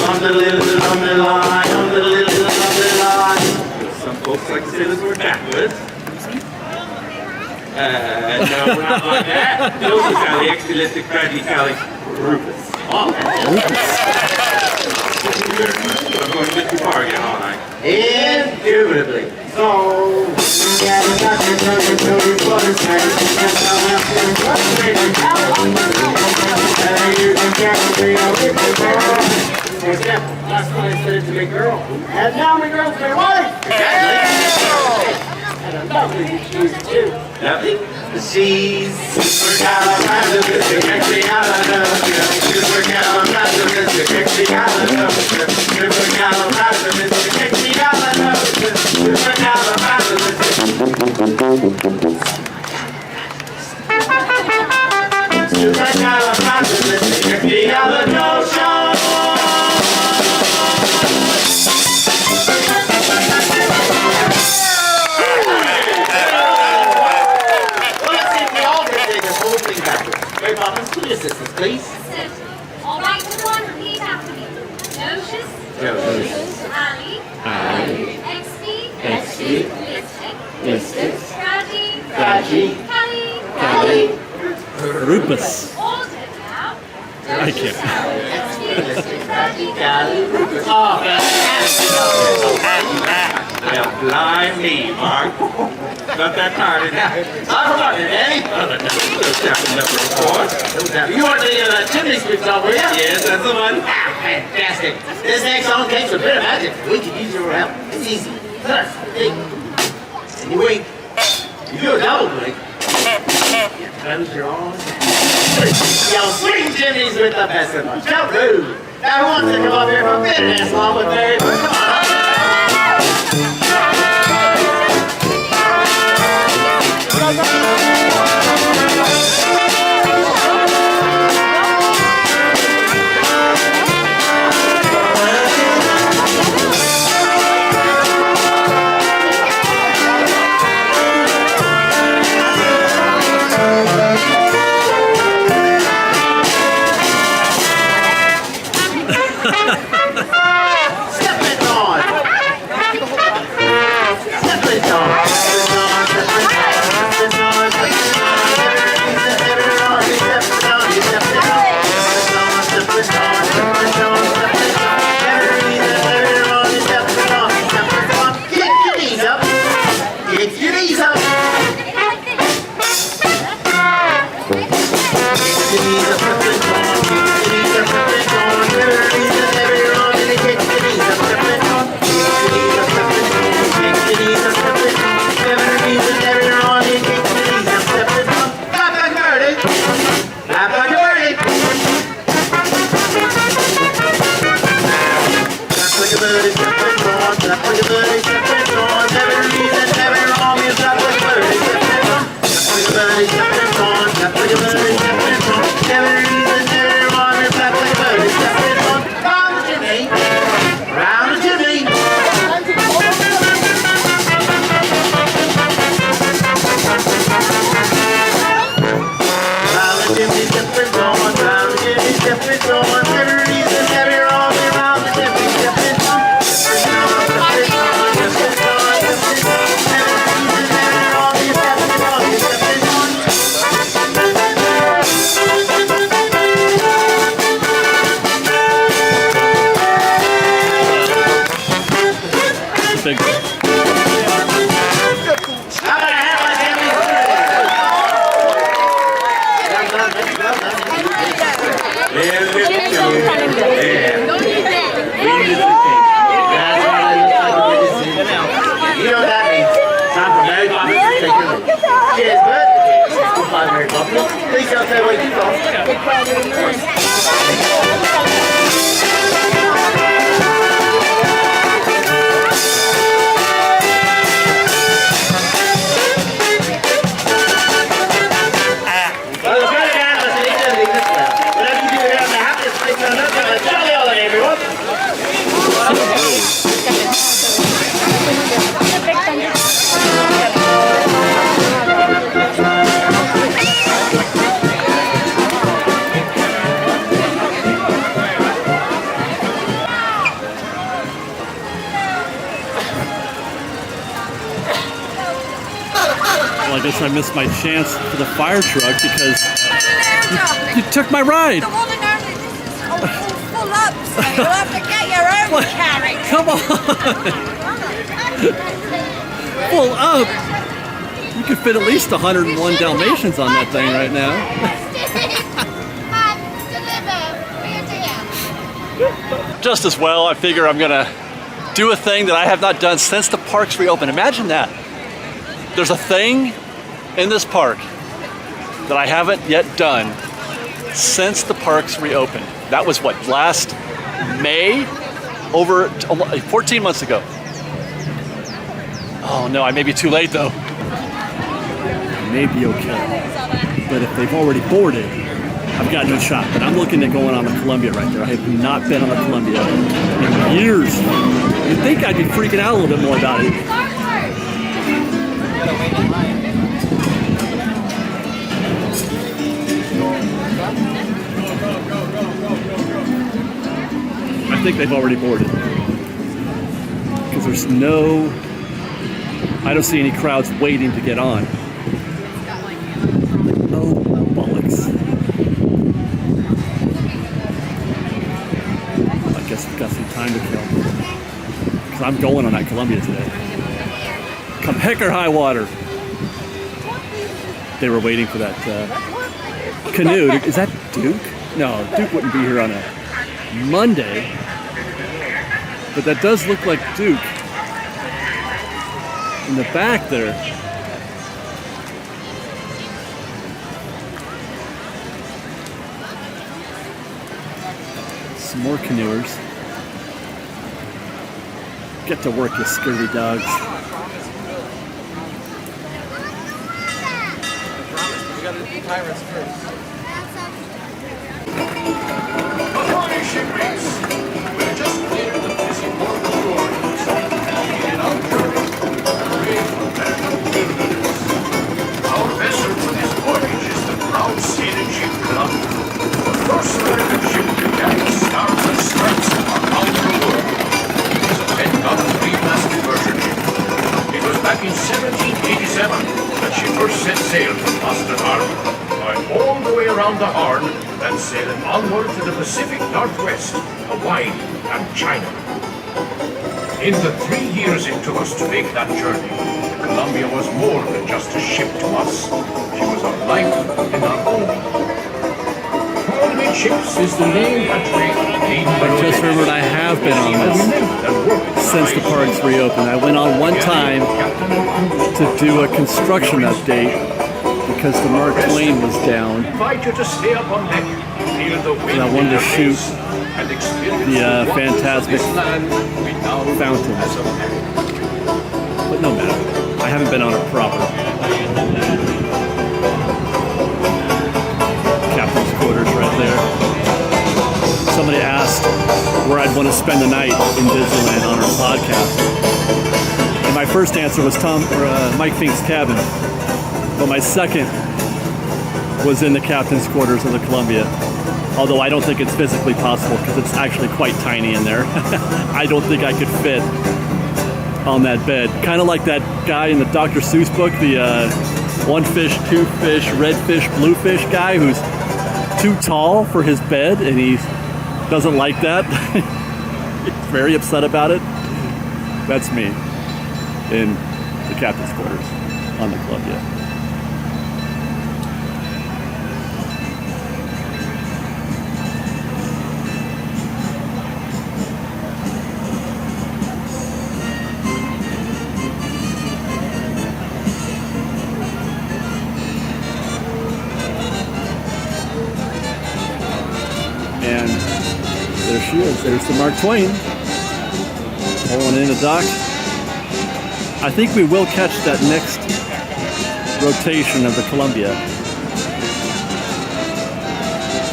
I'm the little lumber lie, I'm the little lumber lie. Some folks like to say this word backwards. No, we're not like that. Those are kind of extra craggy cali Rufus. Oh, I'm going a bit too far again, aren't I? Indubitably. So, yeah, we got to know you for the same. You can carry a for example, last night I said it to my girl, and now my girl's my wife! Exactly! And I'm lovely, she's too. Lovely? She's supercalifragilistic, expialidocious. Supercalifragilistic, expialidocious. Supercalifragilistic, expialidocious. Supercalifragilistic. Supercalifragilistic, expialidocious. Mary Poppins, two assistants, please. All right, everyone, repeat after me. Notice. Ali. XP. Listic. Scratchy. Callie. Rupus. All dead now. I can't. Well, blimey, Mark. Not that tired, is it? I'm not, Danny. Number 4. You want the chimney sweep song, were you? Yes, that's the one. Ah, fantastic. This next song takes a bit of magic. We can use your help. It's easy. First, think. And you wink. You do a double blink. You close your arms. Yell, swing chimneys with the best of them. Don't move. Now, who wants to come up here for a bit and dance along with Mary? Come on. Never I guess I missed my chance for the fire truck because you took my ride. The one and only, this is all full up, so you'll have to get your own carriage. Come on. Full up. You could fit at least 101 Dalmatians on that thing right now. Just as well, I figure I'm gonna do a thing that I have not done since the parks reopened. Imagine that. There's a thing in this park that I haven't yet done since the parks reopened. That was what, last May? Over 14 months ago. Oh no, I may be too late though. I may be okay, but if they've already boarded, I've got no shot. But I'm looking at going on the Columbia right there. I have not been on the Columbia in years. You'd think I'd be freaking out a little bit more about it. I think they've already boarded because there's I don't see any crowds waiting to get on. Oh, bollocks. I guess we've got some time to kill because I'm going on that Columbia today. Come heck or high water. They were waiting for that canoe. Is that Duke? No, Duke wouldn't be here on a Monday. But that does look like Duke in the back there. Some more canoers. Get to work, you scurvy dogs. We gotta do pirates first. Our vessel for this voyage is the proud sailing ship Columbia, the first American ship to carry the stars and stripes around the world. It is a 10-gun, 3-masted merchant ship. It was back in 1787 that she first set sail from Boston Harbor, going all the way around the Horn and sailing onward to the Pacific Northwest, Hawaii, and China. In the 3 years it took us to make that journey, the Columbia was more than just a ship to us. She was our life and our home. Columbia ships is the name that we I just remembered I have been on this since the parks reopened. I went on one time to do a construction update because the Mark Twain was down. And I wanted to shoot the Fantasmic fountain. But no matter. I haven't been on it proper. Captain's quarters right there. Somebody asked where I'd want to spend the night in Disneyland on our podcast. And my first answer was Mike Fink's cabin. But my second was in the captain's quarters of the Columbia. Although I don't think it's physically possible because it's actually quite tiny in there. I don't think I could fit on that bed. Kind of like that guy in the Dr. Seuss book, the one fish, two fish, red fish, blue fish guy who's too tall for his bed and he doesn't like that. He's very upset about it. That's me in the captain's quarters on the Columbia. And there she is. There's the Mark Twain. Pulling in the dock. I think we will catch that next rotation of the Columbia.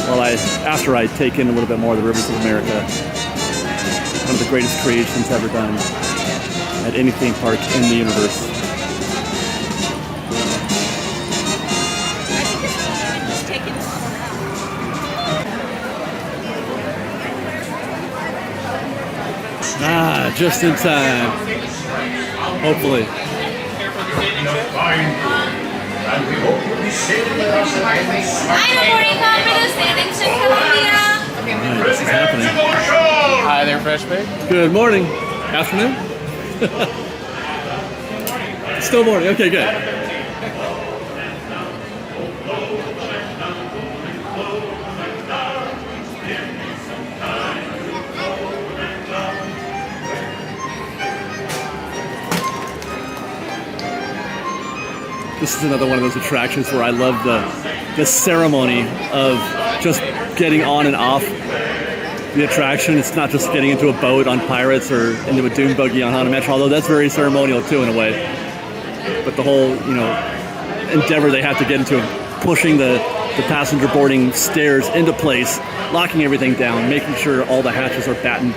Well, after I take in a little bit more of the Rivers of America. One of the greatest creations ever done at any theme park in the universe. Ah, just in time. Hopefully. I'm reporting Omnibus standing to Columbia. Right, this is happening. Hi there, Fresh Bake. Good morning. Afternoon? Still morning. Okay, good. This is another one of those attractions where I love the ceremony of just getting on and off the attraction. It's not just getting into a boat on Pirates or into a dune buggy on Haunted Mansion, although that's very ceremonial too in a way. But the whole, endeavor they have to get into pushing the passenger boarding stairs into place, locking everything down, making sure all the hatches are battened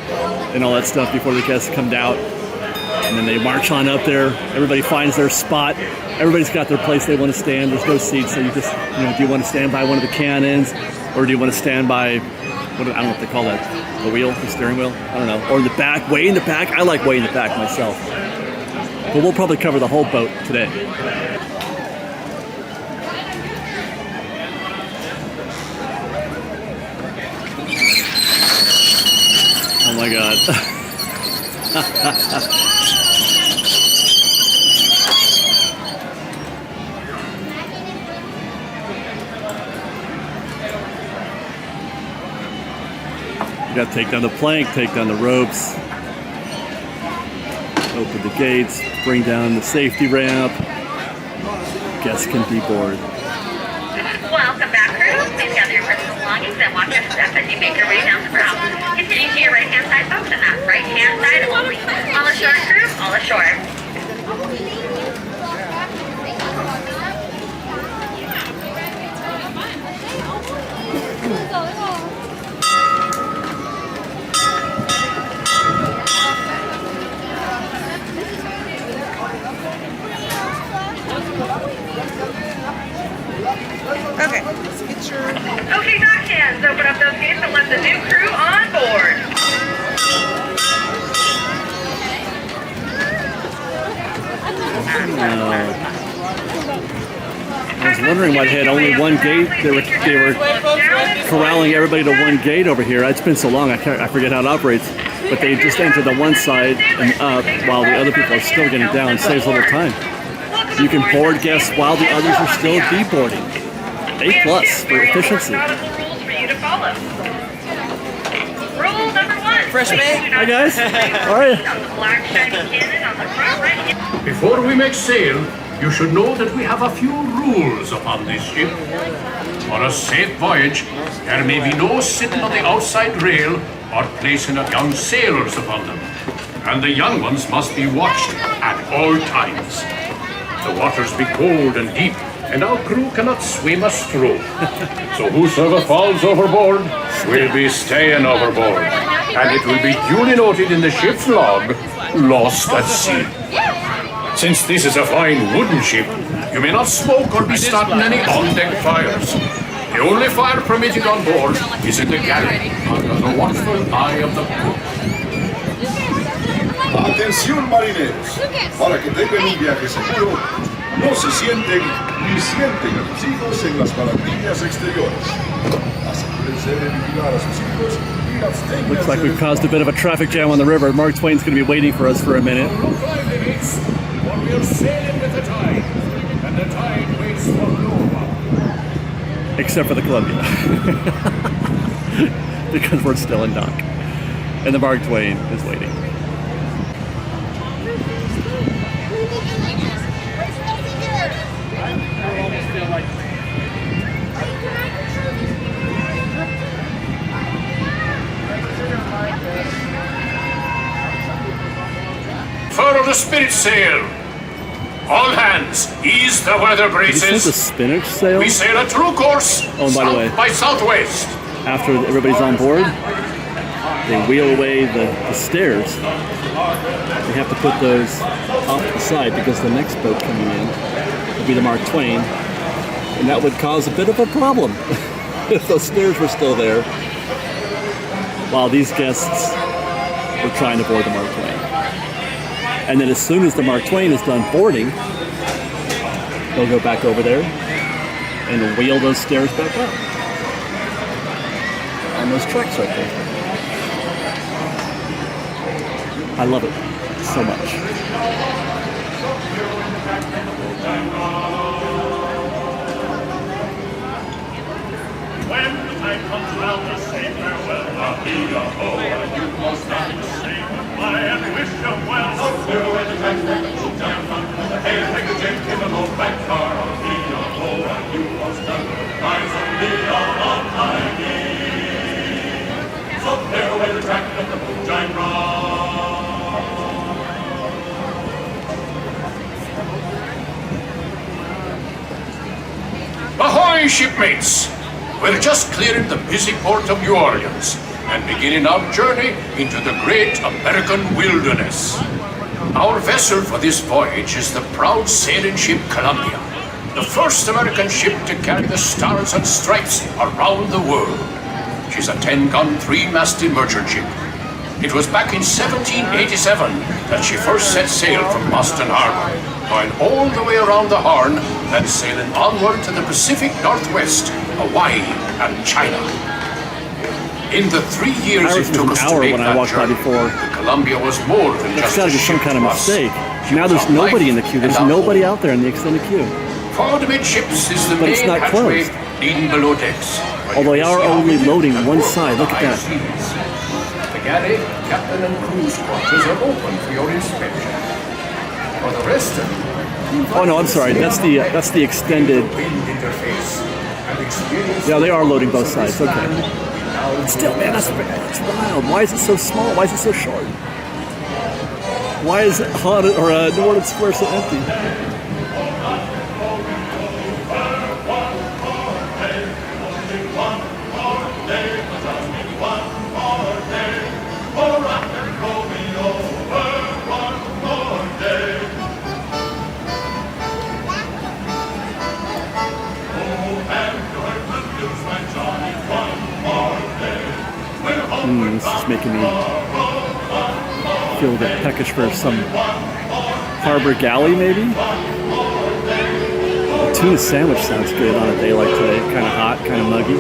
and all that stuff before the guests come out. And then they march on up there. Everybody finds their spot. Everybody's got their place they want to stand. There's no seats, so you just, do you want to stand by one of the cannons, or do you want to stand by, I don't know what they call that, the wheel, the steering wheel? I don't know. Or in the back, way in the back. I like way in the back myself. But we'll probably cover the whole boat today. Oh my God. You got to take down the plank, take down the ropes, open the gates, bring down the safety ramp. Guests can be bored. Welcome back, crew. Please gather your personal belongings and watch your step as you make your way down the brow. Continue to your right-hand side, folks, and that's right-hand side only. All ashore, crew, all ashore. Okay, let's get your... Okay, dock hands, open up those gates and let the new crew on board. I was wondering why they had only one gate. They were corralling everybody to one gate over here. It's been so long, I forget how it operates. But they just enter the one side and up while the other people are still getting down. It saves a little time. You can board guests while the others are still deboarding. A+ for efficiency. Rule number 1. Fresh Bake. Hi guys. How are you? Before we make sail, you should know that we have a few rules upon this ship. For a safe voyage, there may be no sitting on the outside rail or placing of young sailors upon them. And the young ones must be watched at all times. The waters be cold and deep, and our crew cannot swim a stroke. So whosoever falls overboard will be staying overboard. And it will be duly noted in the ship's log, lost at sea. Since this is a fine wooden ship, you may not smoke or be starting any on-deck fires. The only fire permitted on board is in the galley, under the watchful eye of the cook. Atención marineros, para que tengan un viaje seguro, no se sienten ni sienten a sus hijos en las barandillas exteriores. Asegúrense de vigilar a sus hijos y absténganse. Looks like we've caused a bit of a traffic jam on the river. Mark Twain's going to be waiting for us for a minute. For 5 minutes, for we are sailing with the tide, and the tide waits for no one. Except for the Columbia. Because we're still in dock. And the Mark Twain is waiting. furl the spirit sail. All hands, ease the weather braces. Is this a spinach sail? We sail a true course. Oh, and by the way, by southwest. After everybody's on board, they wheel away the stairs. They have to put those off to the side because the next boat coming in will be the Mark Twain, and that would cause a bit of a problem if those stairs were still there while these guests were trying to board the Mark Twain. And then as soon as the Mark Twain is done boarding, they'll go back over there and wheel those stairs back up on those tracks right there. I love it so much. When the time comes round to say farewell, I'll be your home, and you must not mistake. I and wish you well. So through and back, down from the hail, take a drink in the low back car. I'll be your home, and you must not rise and be on my knee. So clear away the track, let the moonshine run. Ahoy, shipmates! We're just clearing the busy port of New Orleans and beginning our journey into the great American wilderness. Our vessel for this voyage is the proud sailing ship Columbia, the first American ship to carry the stars and stripes around the world. She's a 10-gun, 3-masted merchant ship. It was back in 1787 that she first set sail from Boston Harbor, going all the way around the Horn and sailing onward to the Pacific Northwest, Hawaii, and China. In the 3 years it took us to make that journey, the Columbia was more than just a ship. That's got to be some kind of mistake. Now there's nobody in the queue. There's nobody out there in the extended queue. Forward amidships is the but it's main not hatchway closed. leading below decks. Although they are only loading one side. Look at that. The galley, captain, and crew's quarters are open for your inspection. For the rest of you, oh no, I'm sorry. That's the extended. Yeah, they are loading both sides. Okay. But still, man, that's wild. Why is it so small? Why is it so short? Why is it haunted or New Orleans Square so empty? This is making me feel a bit peckish for some harbor galley, maybe? A tuna sandwich sounds good on a day like today. Kind of hot, kind of muggy.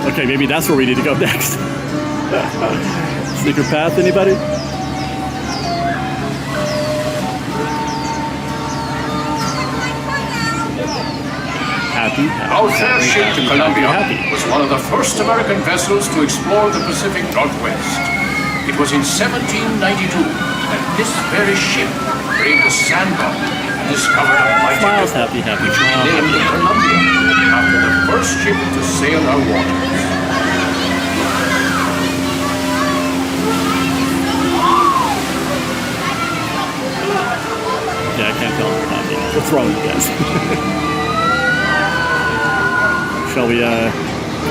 Okay, maybe that's where we need to go next. Secret path, anybody? Happy. Our fair ship to Columbia was one of the first American vessels to explore the Pacific Northwest. It was in 1792 that this very ship braved the sandbar and discovered a mighty river, which we named the Columbia, after the first ship to sail our waters. Yeah, I can't tell if they're happy. What's wrong with you guys? Shall we go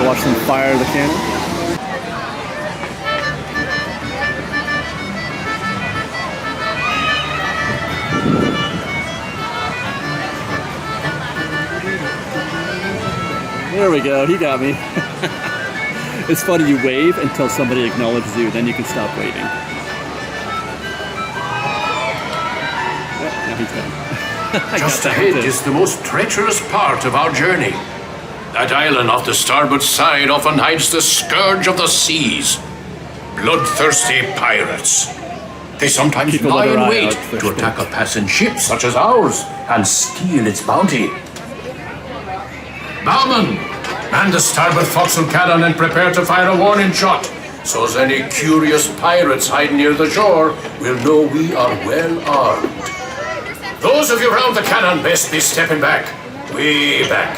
watch them fire the cannon? There we go, he got me. It's funny, you wave until somebody acknowledges you, then you can stop waving. Yeah, now he's done. Just ahead is the most treacherous part of our journey. That island off the starboard side often hides the scourge of the seas. Bloodthirsty pirates. They sometimes lie in wait to attack a passing ship such as ours and steal its bounty. Bowman, man the starboard forecastle cannon and prepare to fire a warning shot, so as any curious pirates hiding near the shore will know we are well armed. Those of you round the cannon best be stepping back, way back,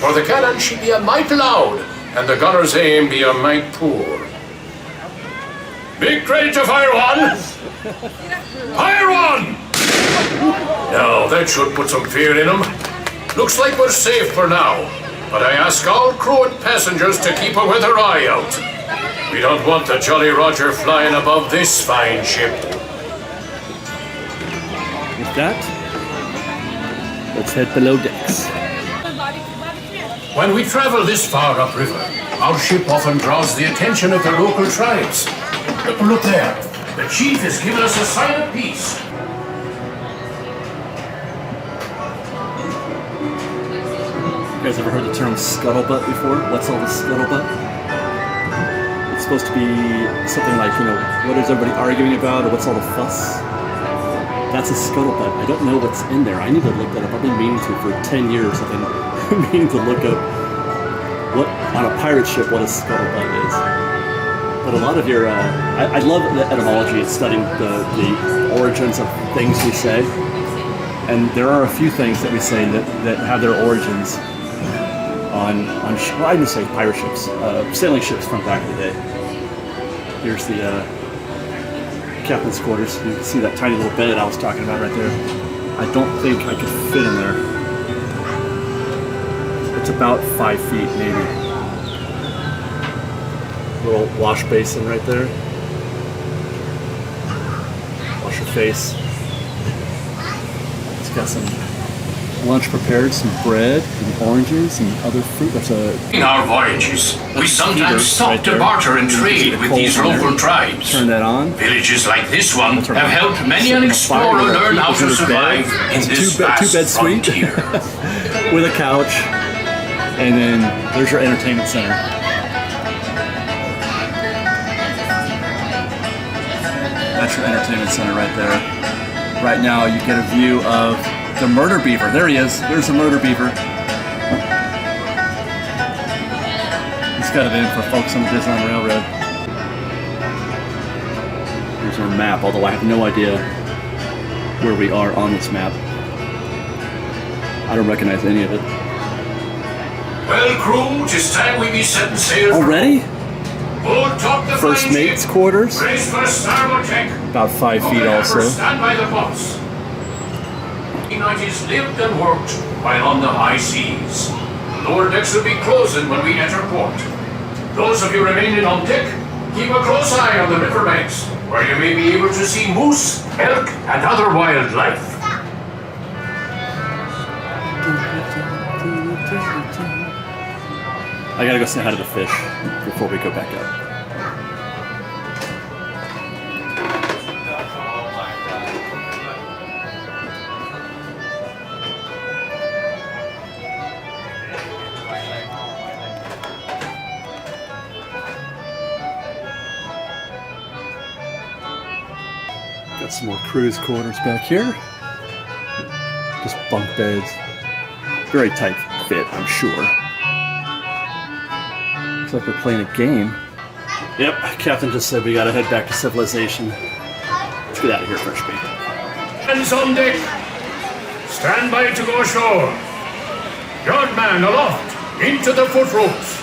for the cannon should be a mite loud and the gunner's aim be a mite poor. Be ready to fire one! Fire one! Now, that should put some fear in them. Looks like we're safe for now, but I ask all crew and passengers to keep a weather eye out. We don't want the Jolly Roger flying above this fine ship. With that, let's head below decks. When we travel this far upriver, our ship often draws the attention of the local tribes. Look there. The chief has given us a sign of peace. You guys ever heard the term scuttlebutt before? What's all the scuttlebutt? It's supposed to be something like, what is everybody arguing about, or what's all the fuss? That's a scuttlebutt. I don't know what's in there. I need to look that up. I've been meaning to for 10 years. I've been meaning to look up what, on a pirate ship, what a scuttlebutt is. But a lot of your, I love the etymology of studying the origins of things we say. And there are a few things that we say that have their origins on well, I would say pirate ships, sailing ships from back in the day. Here's the captain's quarters. You can see that tiny little bed I was talking about right there. I don't think I could fit in there. It's about 5 feet maybe. Little wash basin right there. Wash your face. It's got some lunch prepared, some bread, and oranges, and other fruit. There's In our voyages, we sometimes stop to barter and trade with these local tribes. Turn that on. Villages like this one have helped many an explorer learn how to survive in this vast two-bed suite with a couch, and then there's your entertainment center. That's your entertainment center right there. Right now you get a view of the murder beaver. There he is. There's the murder beaver. He's got it in for folks on the Disneyland Railroad. Here's our map, although I have no idea where we are on this map. I don't recognize any of it. Well, crew, 'tis time we be setting sail. Already? The First mate's quarters. Brace for starboard deck. About 5 feet also. Stand by the boats. Unities lived and worked while on the high seas. The lower decks will be closing when we enter port. Those of you remaining on deck, keep a close eye on the riverbanks, where you may be able to see moose, elk, and other wildlife. I gotta go say hi to the fish before we go back up. Got some more cruise quarters back here. Just bunk beds. Very tight fit, I'm sure. Looks like we're playing a game. Yep, Captain just said we gotta head back to civilization. Let's get out of here, Fresh Bait. Hands on deck. Stand by to go ashore. Yardman aloft, into the foot ropes.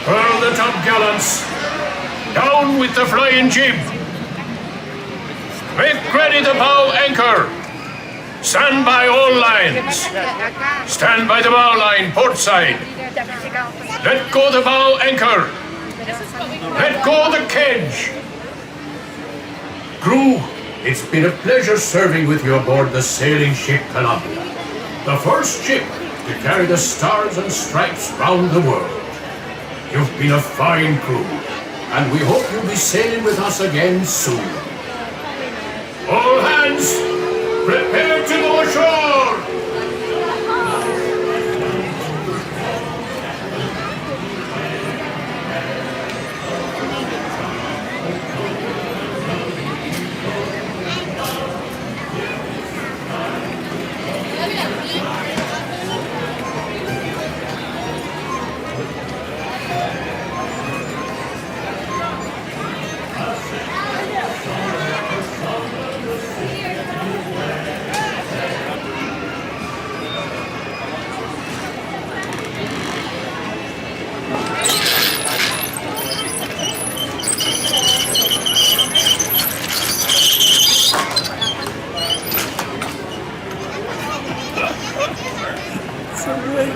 Furl the top gallants. Down with the flying jib. Make ready the bow anchor. Stand by all lines. Stand by the bow line, port side. Let go the bow anchor. Let go the kedge. Crew, it's been a pleasure serving with you aboard the sailing ship Columbia, the first ship to carry the stars and stripes round the world. You've been a fine crew, and we hope you'll be sailing with us again soon. All hands, prepare to go ashore!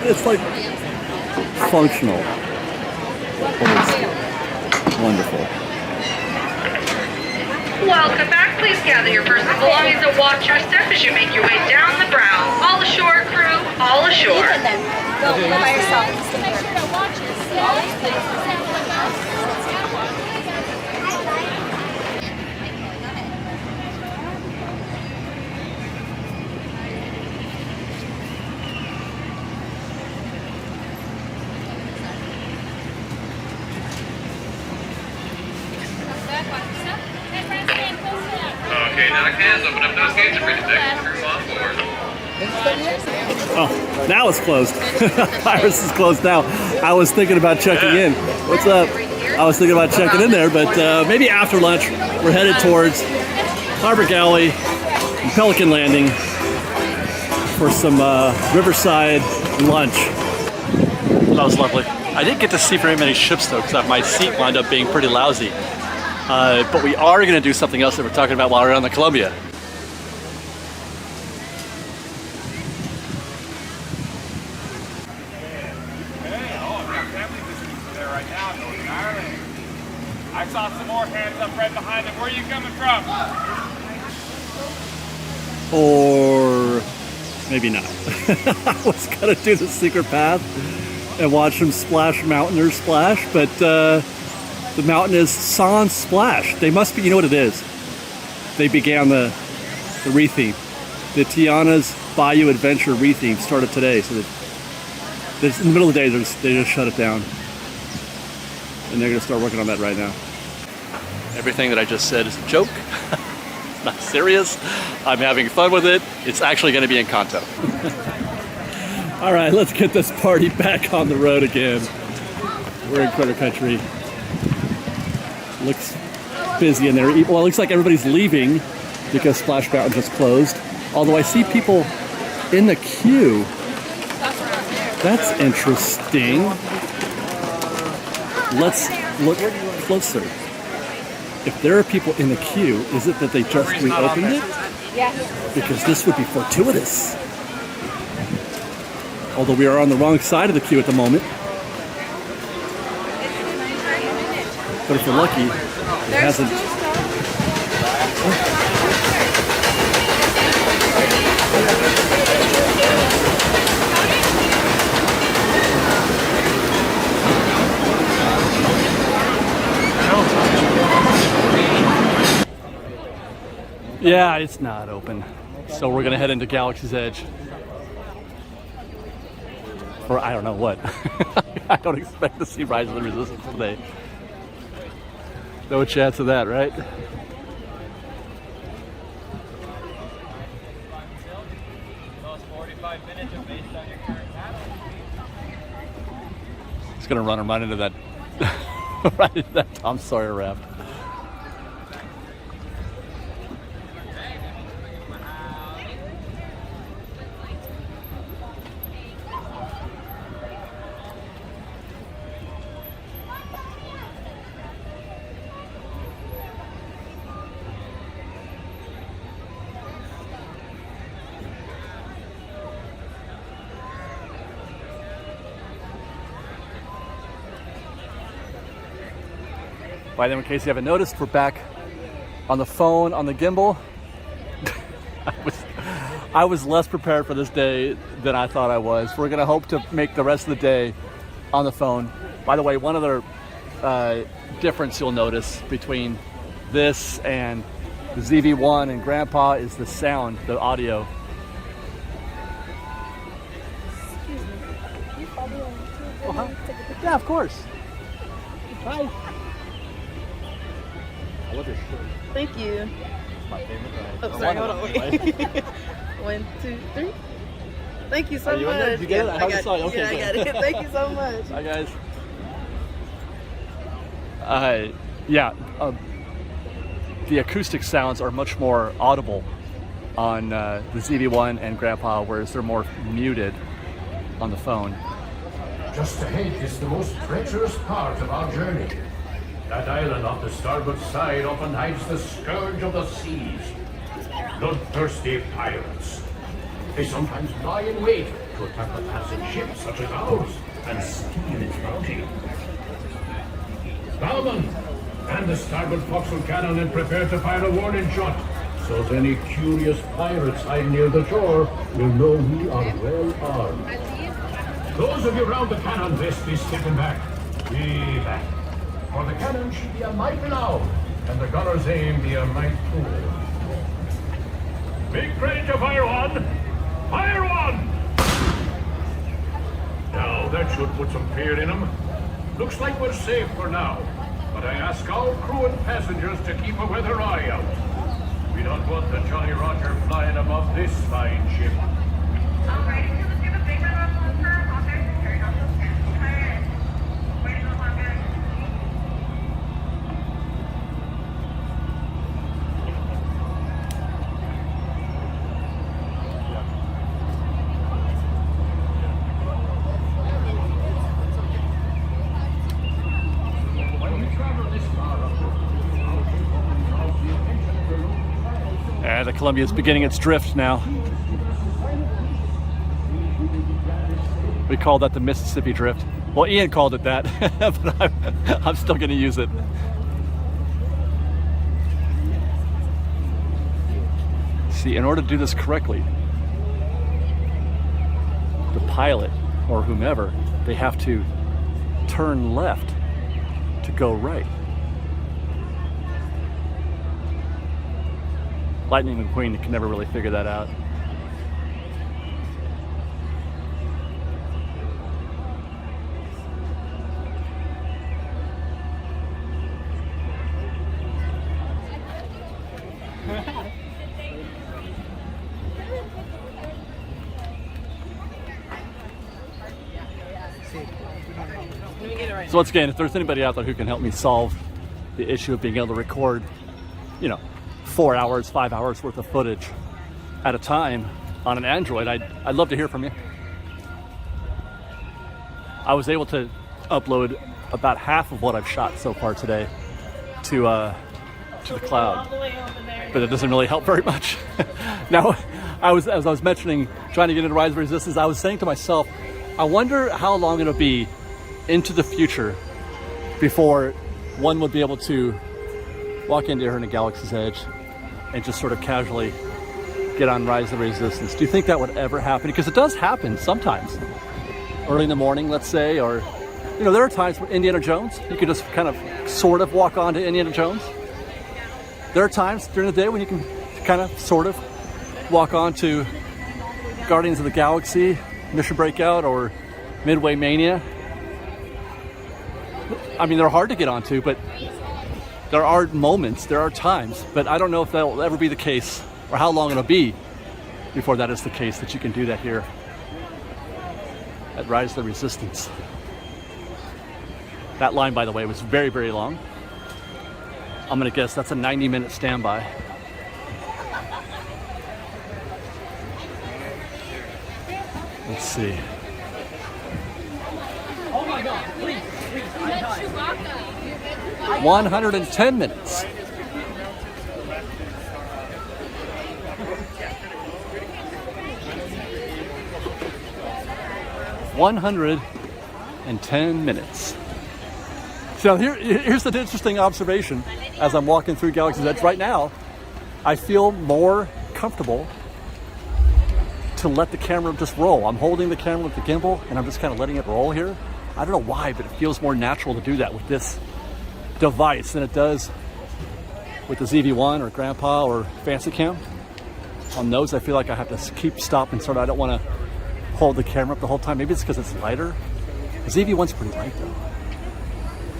It's like functional. Wonderful. Welcome back. Please gather your personal belongings and watch your step as you make your way down the brow. All ashore, crew. All ashore. Go by yourself. Just make sure to watch this. Okay, now hands, open up those gates and bring the next crew on board. Oh, now it's closed. Iris is closed now. I was thinking about checking in. What's up? I was thinking about checking in there, but maybe after lunch. We're headed towards Harbor Galley and Pelican Landing for some Riverside lunch. That was lovely. I didn't get to see very many ships though, because my seat wound up being pretty lousy. But we are going to do something else that we're talking about while we're on the Columbia. I saw some more hands up right behind them. Where are you coming from? Or maybe not. I was going to do the secret path and watch them splash Mountaineers splash, but the mountain is Sans Splash. They must be, you know what it is? They began the re-theme. The Tiana's Bayou Adventure re-theme started today, so that in the middle of the day they just shut it down. And they're going to start working on that right now. Everything that I just said is a joke. It's not serious. I'm having fun with it. It's actually going to be in Kanto. All right, let's get this party back on the road again. We're in Critter Country. Looks busy in there. Well, it looks like everybody's leaving because Splash Mountain just closed. Although I see people in the queue. That's interesting. Let's look closer. If there are people in the queue, is it that they just reopened it? Yes. Because this would be fortuitous. Although we are on the wrong side of the queue at the moment. But if we're lucky, it hasn't. Yeah, it's not open. So we're gonna head into Galaxy's Edge. Or I don't know what. I don't expect to see Rise of the Resistance today. No chance of that, right? He's gonna run him right into that right into that Tom Sawyer raft. By the way, in case you haven't noticed, we're back on the phone, on the gimbal. I was less prepared for this day than I thought I was. We're gonna hope to make the rest of the day on the phone. By the way, one other difference you'll notice between this and the ZV-1 and Grandpa is the sound, the audio. Excuse me. Can you follow me on YouTube? Yeah, of course. Hi. I love your shirt. Thank you. It's my favorite ride. Oh, sorry, hold on, wait. 1, 2, 3. Thank you so much. You in there? Did you get it? I got saw it. Okay, yeah, I got it. Thank you so much. Hi, guys. Yeah, the acoustic sounds are much more audible on the ZV-1 and Grandpa, whereas they're more muted on the phone. Just ahead is the most treacherous part of our journey. That island off the starboard side often hides the scourge of the seas. Bloodthirsty pirates. They sometimes lie in wait to attack a passing ship such as ours and steal its bounty. Bowman, and the starboard forecastle cannon and prepare to fire a warning shot, so that any curious pirates hiding near the shore will know we are well armed. Those of you round the cannon best be stepping back. Be back. For the cannon should be a mite loud, and the gunner's aim be a mite cool. Be ready to fire one! Fire one! Now that should put some fear in them. Looks like we're safe for now. But I ask all crew and passengers to keep a weather eye out. We don't want the Jolly Roger flying above this fine ship. All right, let's give a big round of applause for our authors. Turn off those candles. Fire in. Way to go, my guys. The Columbia is beginning its drift now. We call that the Mississippi Drift. Well, Ian called it that, but I'm still going to use it. See, in order to do this correctly, the pilot or whomever, they have to turn left to go right. Lightning McQueen can never really figure that out. So once again, if there's anybody out there who can help me solve the issue of being able to record, 4 hours, 5 hours worth of footage at a time on an Android, I'd love to hear from you. I was able to upload about half of what I've shot so far today to the cloud, but it doesn't really help very much. Now, as I was mentioning, trying to get into Rise of Resistance, I was saying to myself, I wonder how long it'll be into the future before one would be able to walk into here in a Galaxy's Edge and just sort of casually get on Rise of the Resistance. Do you think that would ever happen? Because it does happen sometimes. Early in the morning, let's say, or, there are times when Indiana Jones, you can just kind of sort of walk on to Indiana Jones. There are times during the day when you can kind of sort of walk on to Guardians of the Galaxy, Mission Breakout, or Midway Mania. I mean, they're hard to get onto, but there are moments, there are times, but I don't know if that will ever be the case or how long it'll be before that is the case, that you can do that here at Rise of the Resistance. That line, by the way, was very, very long. I'm gonna guess that's a 90-minute standby. Let's see. Oh my God, please, I'm dying. 110 minutes. $110 minutes. So here's the interesting observation as I'm walking through Galaxy's Edge right now. I feel more comfortable to let the camera just roll. I'm holding the camera with the gimbal and I'm just kind of letting it roll here. I don't know why, but it feels more natural to do that with this device than it does with the ZV-1 or Grandpa or Fancy Cam. On those, I feel like I have to keep stopping, sort of. I don't want to hold the camera up the whole time. Maybe it's because it's lighter. The ZV-1's pretty light though.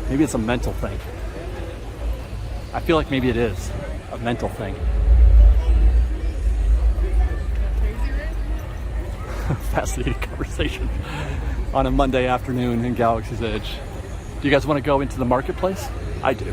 Maybe it's a mental thing. I feel like maybe it is a mental thing. Fascinating conversation on a Monday afternoon in Galaxy's Edge. Do you guys want to go into the marketplace? I do.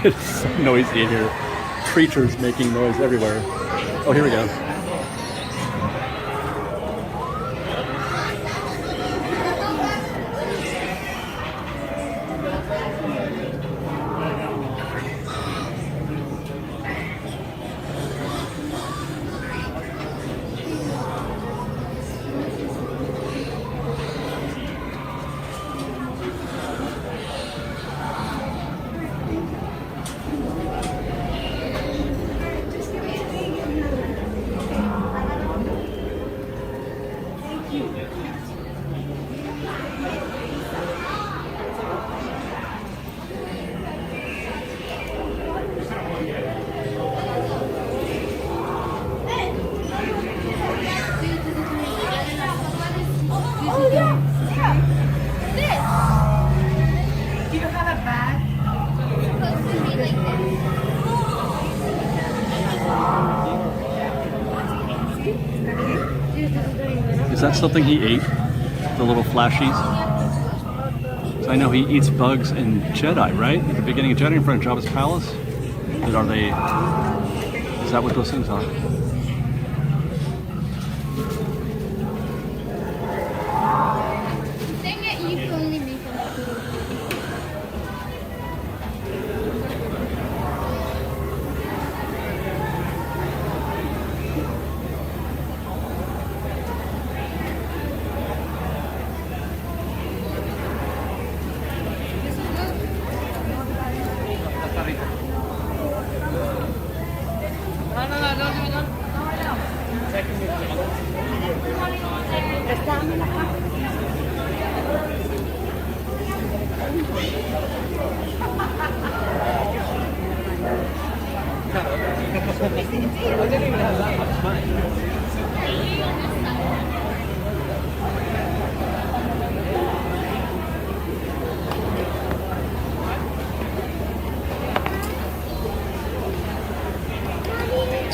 It's so noisy in here. Creatures making noise everywhere. Oh, here we go. Is that something he ate? The little flashies? So I know he eats bugs in Jedi, right? At the beginning of Jedi in front of Jabba's palace? But are they... Is that what those things are? Dang it, you can only make them.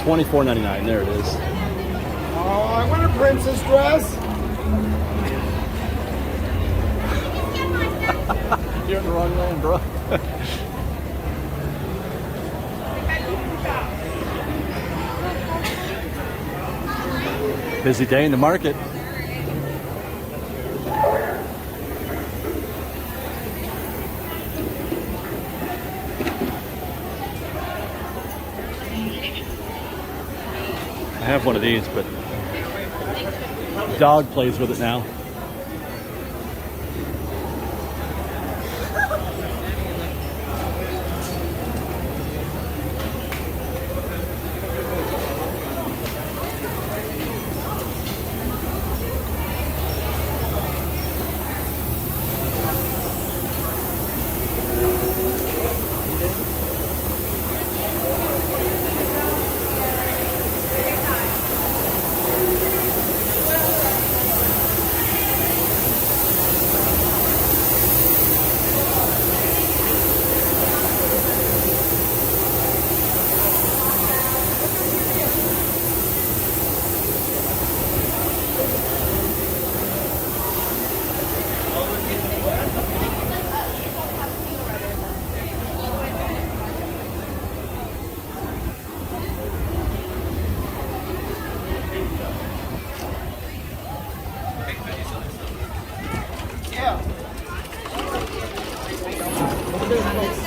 $24.99. There it is. Oh, I want a princess dress. You're in the wrong lane, bro. Busy day in the market. have one of these, but dog plays with it now.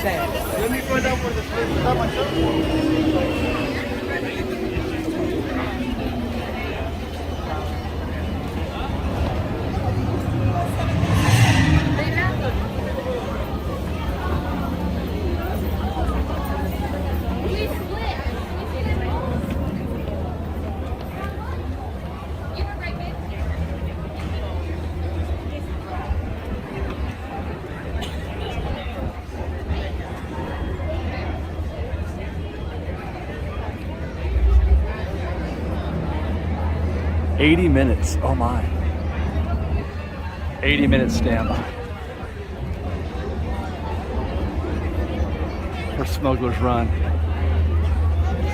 Let me go down for the place. 80 minutes, oh my. 80 minutes standby. For Smuggler's Run.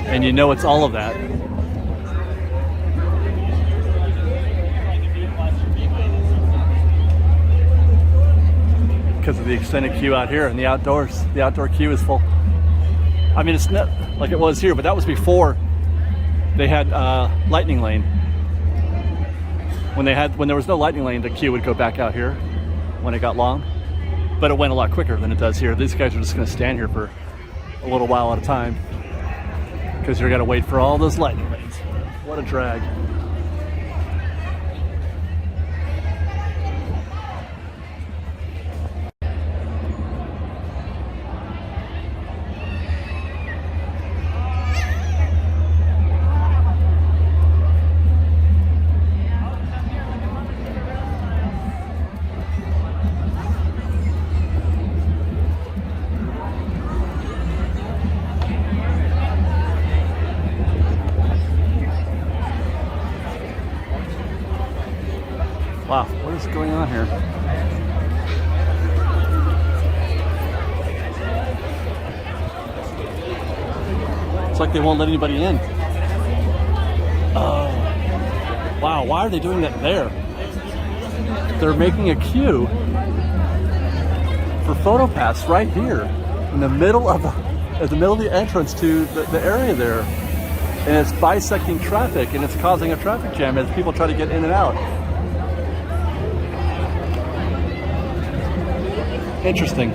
And you know it's all of that. Because of the extended queue out here and the outdoors. The outdoor queue is full. I mean, it's not like it was here, but that was before they had Lightning Lane. When there was no Lightning Lane, the queue would go back out here when it got long. But it went a lot quicker than it does here. These guys are just gonna stand here for a little while at a time because you're gonna wait for all those Lightning Lanes. What a drag. Wow, what is going on here? It's like they won't let anybody in. Oh, wow, why are they doing that there? They're making a queue for PhotoPass right here in the middle of the entrance to the area there. And it's bisecting traffic and it's causing a traffic jam as people try to get in and out. Interesting.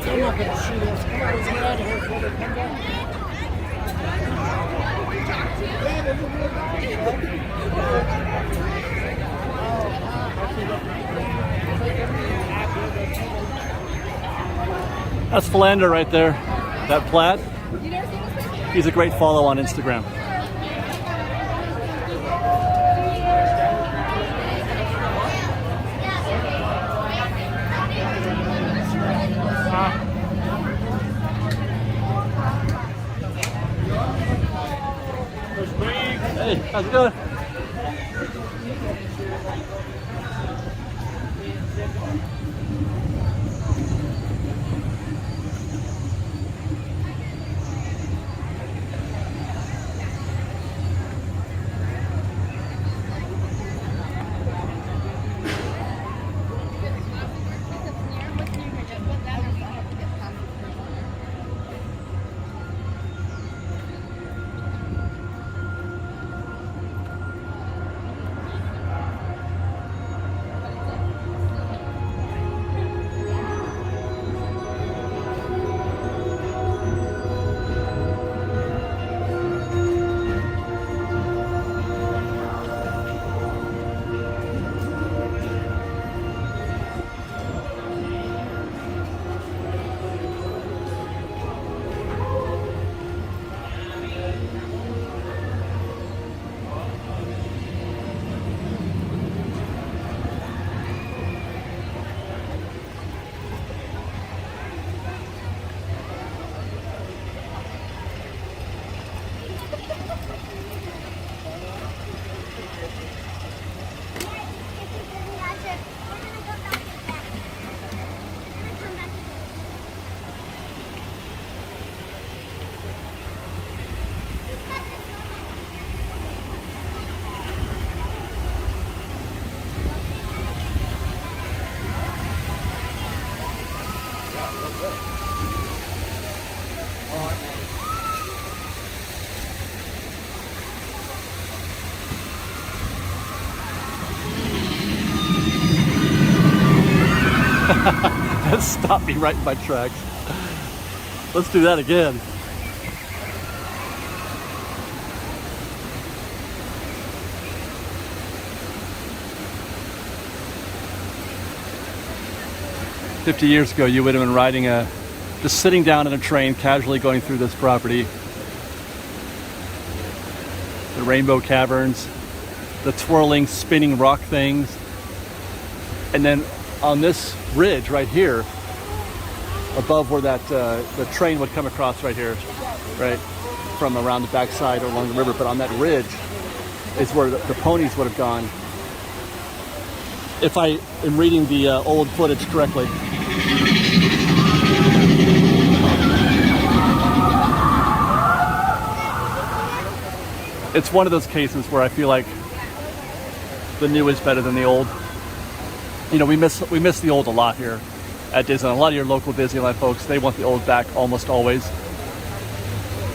They're not going to shoot us. Come on, let's get out of here before they come down. That's Philander right there. That plaid. He's a great follow on Instagram. Hey, how's it going? That stopped me right in my tracks. Let's do that again. "50 years ago, you would have been riding just sitting down in a train, casually going through this property. The rainbow caverns, the twirling, spinning rock things, and then on this ridge right here, above where that the train would come across right here, right from around the backside along the river, but on that ridge is where the ponies would have gone, if I am reading the old footage correctly. It's one of those cases where I feel like the new is better than the old. You know, we miss the old a lot here at Disneyland. A lot of your local Disneyland folks, they want the old back almost always.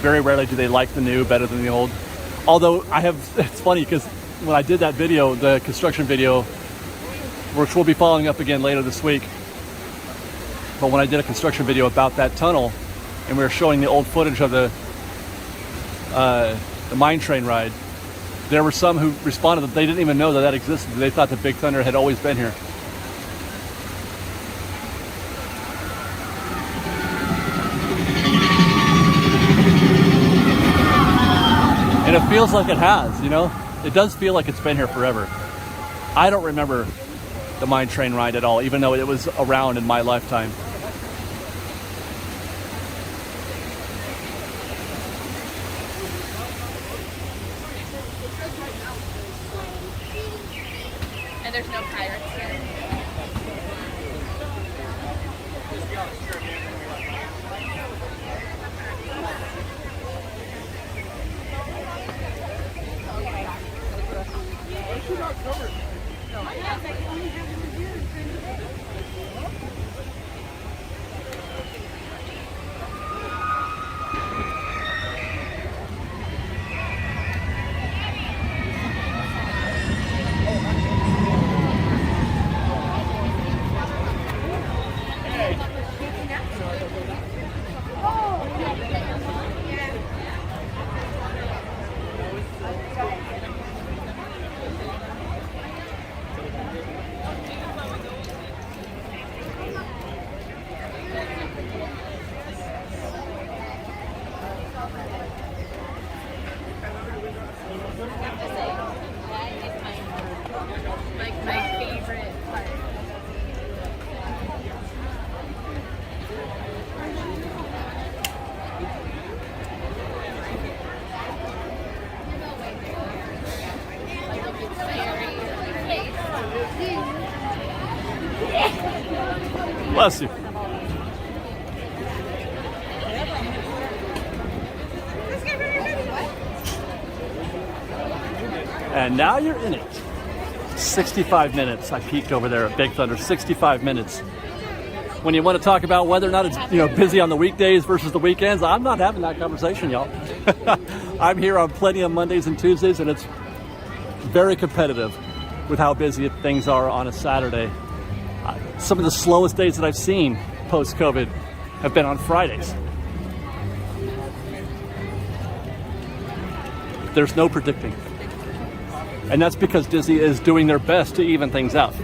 Very rarely do they like the new better than the old. Although it's funny because when I did that video, the construction video, which we'll be following up again later this week, but when I did a construction video about that tunnel and we were showing the old footage of the mine train ride, there were some who responded that they didn't even know that existed. They thought the Big Thunder had always been here. And it feels like it has, you know? It does feel like it's been here forever. I don't remember the mine train ride at all, even though it was around in my lifetime. And there's no pirates here. Bless you. And now you're in it. 65 minutes. I peeked over there at Big Thunder. 65 minutes. When you want to talk about whether or not it's busy on the weekdays versus the weekends, I'm not having that conversation, y'all. I'm here on plenty of Mondays and Tuesdays, and it's very competitive with how busy things are on a Saturday. Some of the slowest days that I've seen post-COVID have been on Fridays. There's no predicting. And that's because Disney is doing their best to even things out.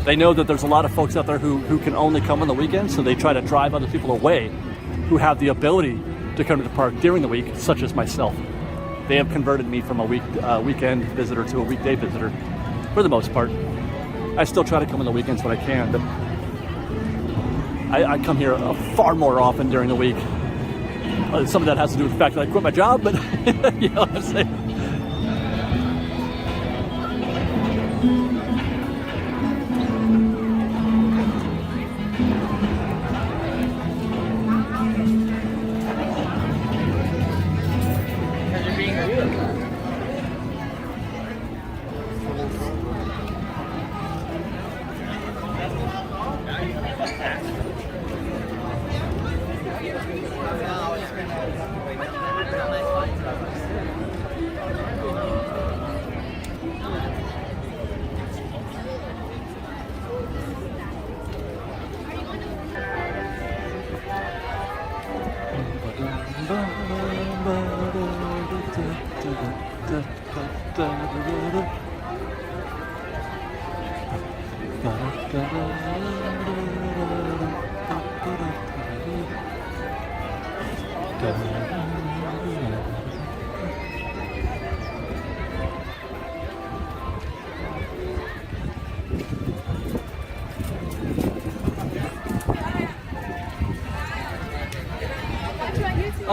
They know that there's a lot of folks out there who can only come on the weekends, so they try to drive other people away who have the ability to come to the park during the week, such as myself. They have converted me from a weekend visitor to a weekday visitor, for the most part. I still try to come on the weekends when I can, but I come here far more often during the week. Some of that has to do with the fact that I quit my job, but you know what I'm saying?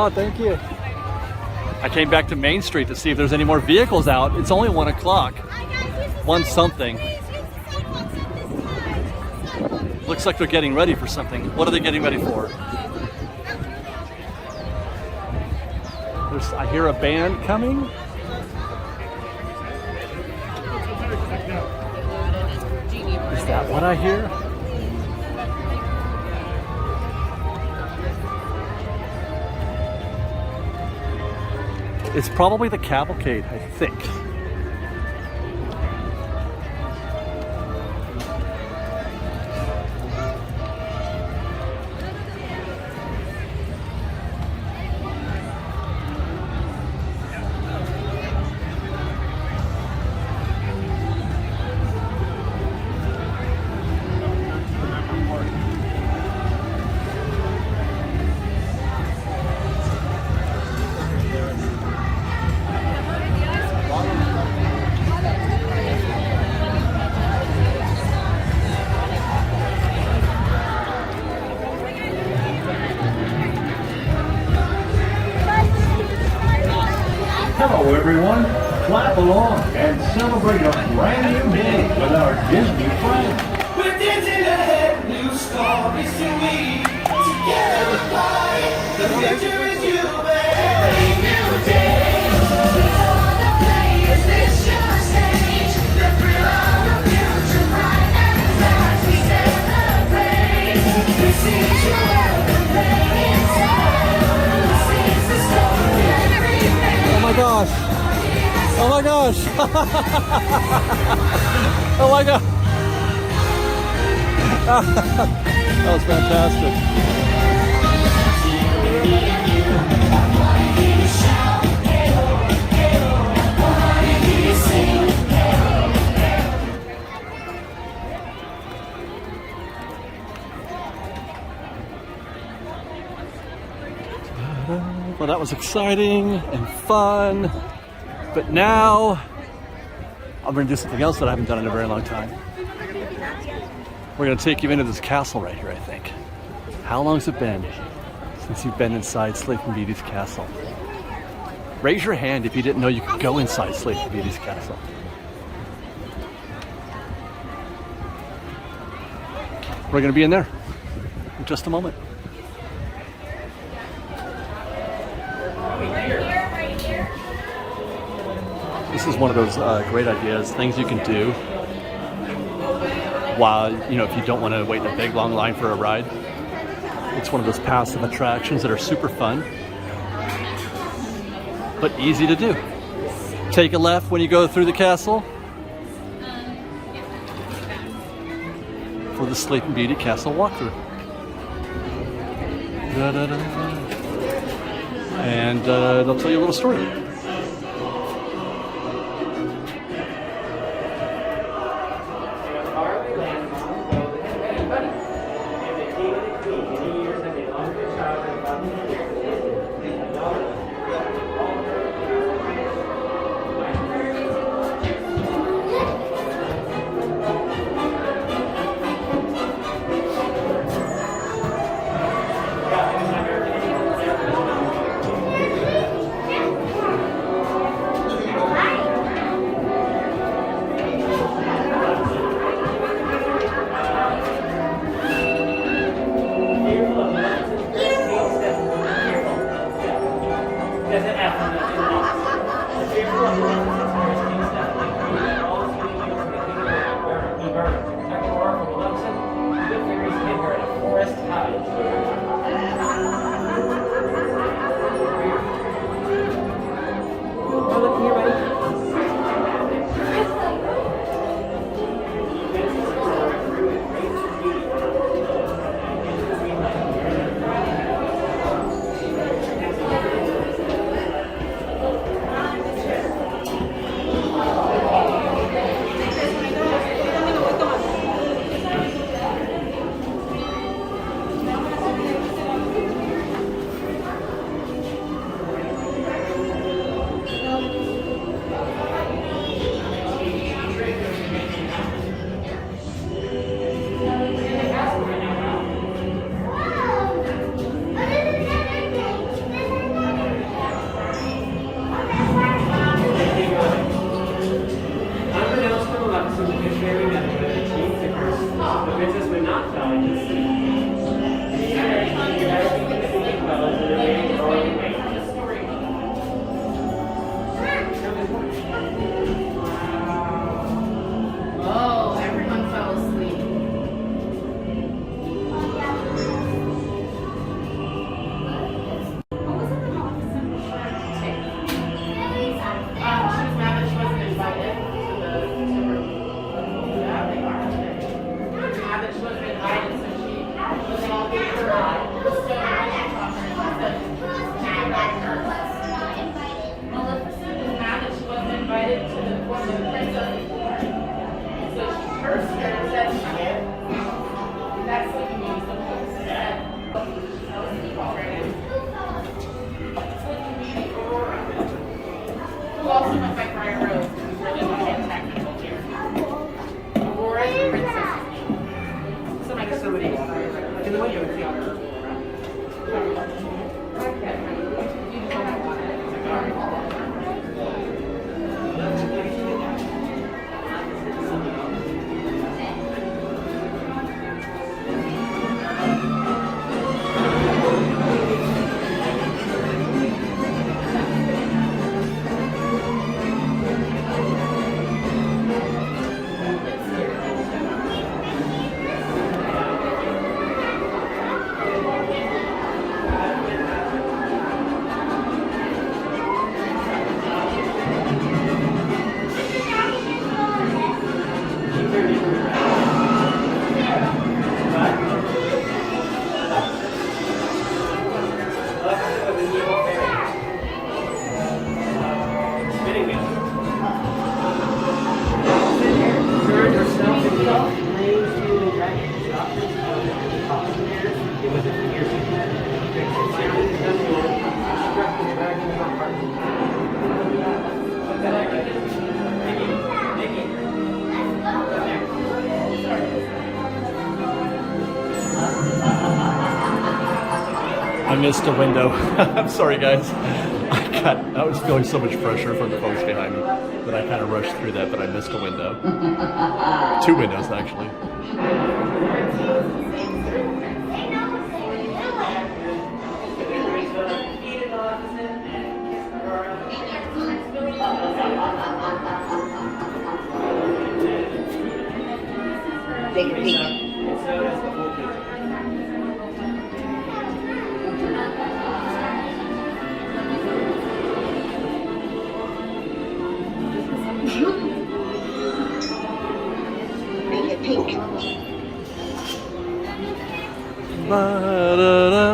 Oh, thank you. I came back to Main Street to see if there's any more vehicles out. It's only 1 o'clock. 1 something. Looks like they're getting ready for something. What are they getting ready for? I hear a band coming. Is that what I hear? It's probably the cavalcade, I think. Hello everyone, clap along and celebrate a brand new day with our Disney friends. We're dancing ahead, new stories to read. Together we're flying, the future is you, every new day. With all the players, this your stage. The thrill of the future, bright and as we celebrate. We sing to welcome, play inside. Who sings the story every day? Oh my gosh. Oh my gosh. Oh my god. That was fantastic. Well, that was exciting and fun, but now I'm going to do something else that I haven't done in a very long time. We're going to take you into this castle right here, I think. How long has it been since you've been inside Sleeping Beauty's castle? Raise your hand if you didn't know you could go inside Sleeping Beauty's castle. We're going to be in there in just a moment. This is one of those great ideas, things you can do while, you know, if you don't want to wait in a big long line for a ride. It's one of those passive attractions that are super fun, but easy to do. Take a left when you go through the castle for the Sleeping Beauty Castle walkthrough. Da-da-da. And they'll tell you a little story. I missed a window. I'm sorry, guys. I was feeling so much pressure from the folks behind me that I kind of rushed through that, but I missed a window. 2 windows, actually. take a peek. Make it pink.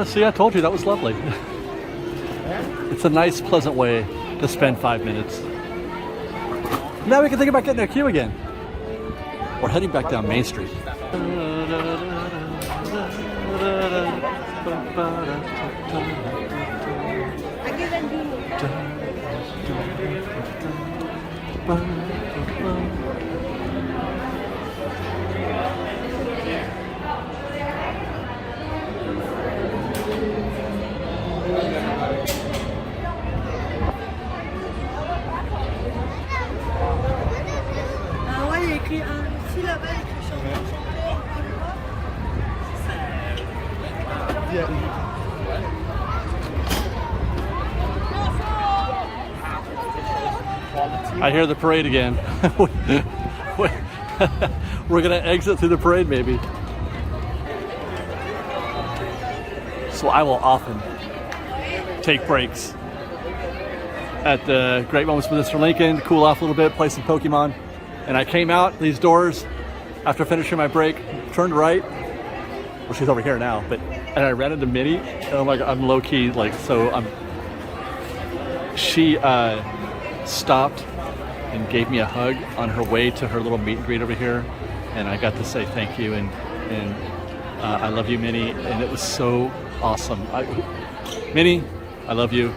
See, I told you that was lovely. It's a nice, pleasant way to spend 5 minutes. Now we can think about getting a queue again. Or heading back down Main Street. I hear the parade again. We're gonna exit through the parade maybe. So I will often take breaks at the Great Moments with Mr. Lincoln, cool off a little bit, play some Pokemon. And I came out these doors after finishing my break, turned right. Well, she's over here now, and I ran into Minnie, and I'm like, I'm low key, like, so she stopped and gave me a hug on her way to her little meet and greet over here, and I got to say thank you and I love you, Minnie, and it was so awesome. Minnie, I love you.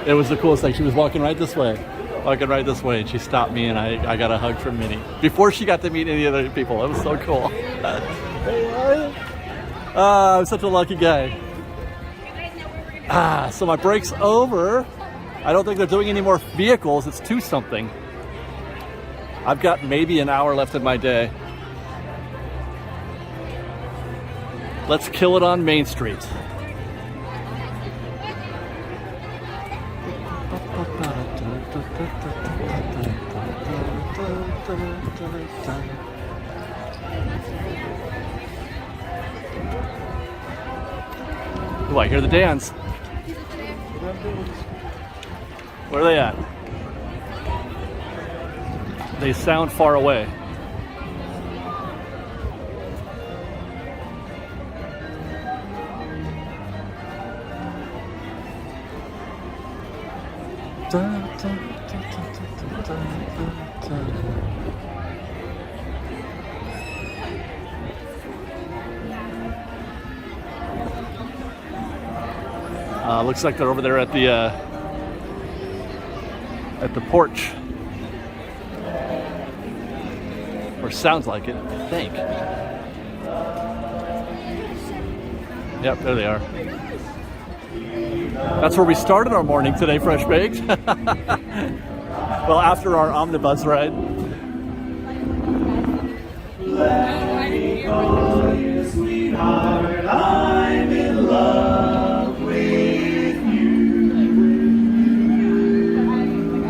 It was the coolest thing. She was walking right this way, and she stopped me, and I got a hug from Minnie before she got to meet any other people. It was so cool. I'm such a lucky guy. So my break's over. I don't think they're doing any more vehicles. It's 2-something. I've got maybe an hour left in my day. Let's kill it on Main Street. Oh, I hear the dance. Where are they at? They sound far away. Looks like they're over there at the porch. Or sounds like it, I think. Yep, there they are. That's where we started our morning today, Fresh Baked. Well, after our omnibus ride. Let me call you, sweetheart, I'm in love with you.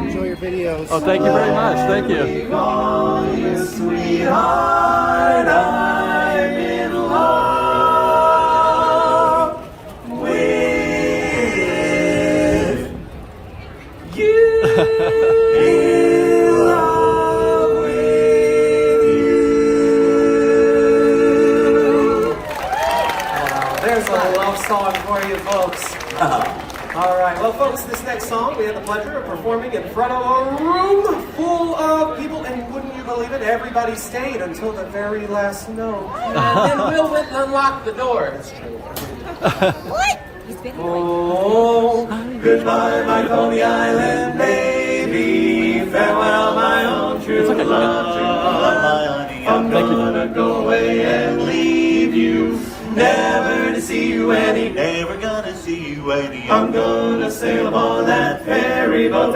Enjoy your videos. Oh, thank you very much. Thank you. Let me call you, sweetheart, I'm in love with you. There's a love song for you folks. All right, well folks, this next song we had the pleasure of performing in front of a room full of people, and wouldn't you believe it, everybody stayed until the very last note. And then Will went and unlocked the door. That's true. What? Oh, goodbye my Coney Island baby, farewell my own true love. I'm gonna go away and leave you, never to see you any, never gonna see you any. I'm gonna sail upon that ferry boat,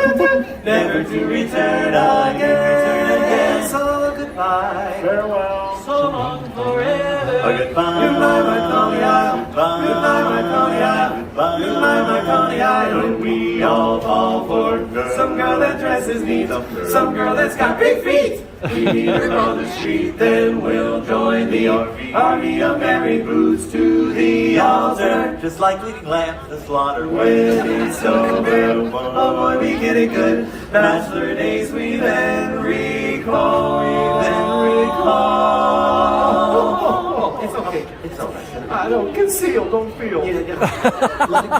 never to return again. So goodbye, farewell, so long forever. Goodbye, goodbye my Coney Island, goodbye my Coney Island. Goodbye, goodbye, my Coney Island. We all fall for girls. Some girl that dresses neat, some girl that's got big feet. We meet her on the street, then we'll join the army of married broods to the altar. Just like leading lamb to the slaughter when it's over. Oh boy, we get it good. Bachelor days we then recall. It's okay. It's all right. I don't conceal, don't feel. Let it go.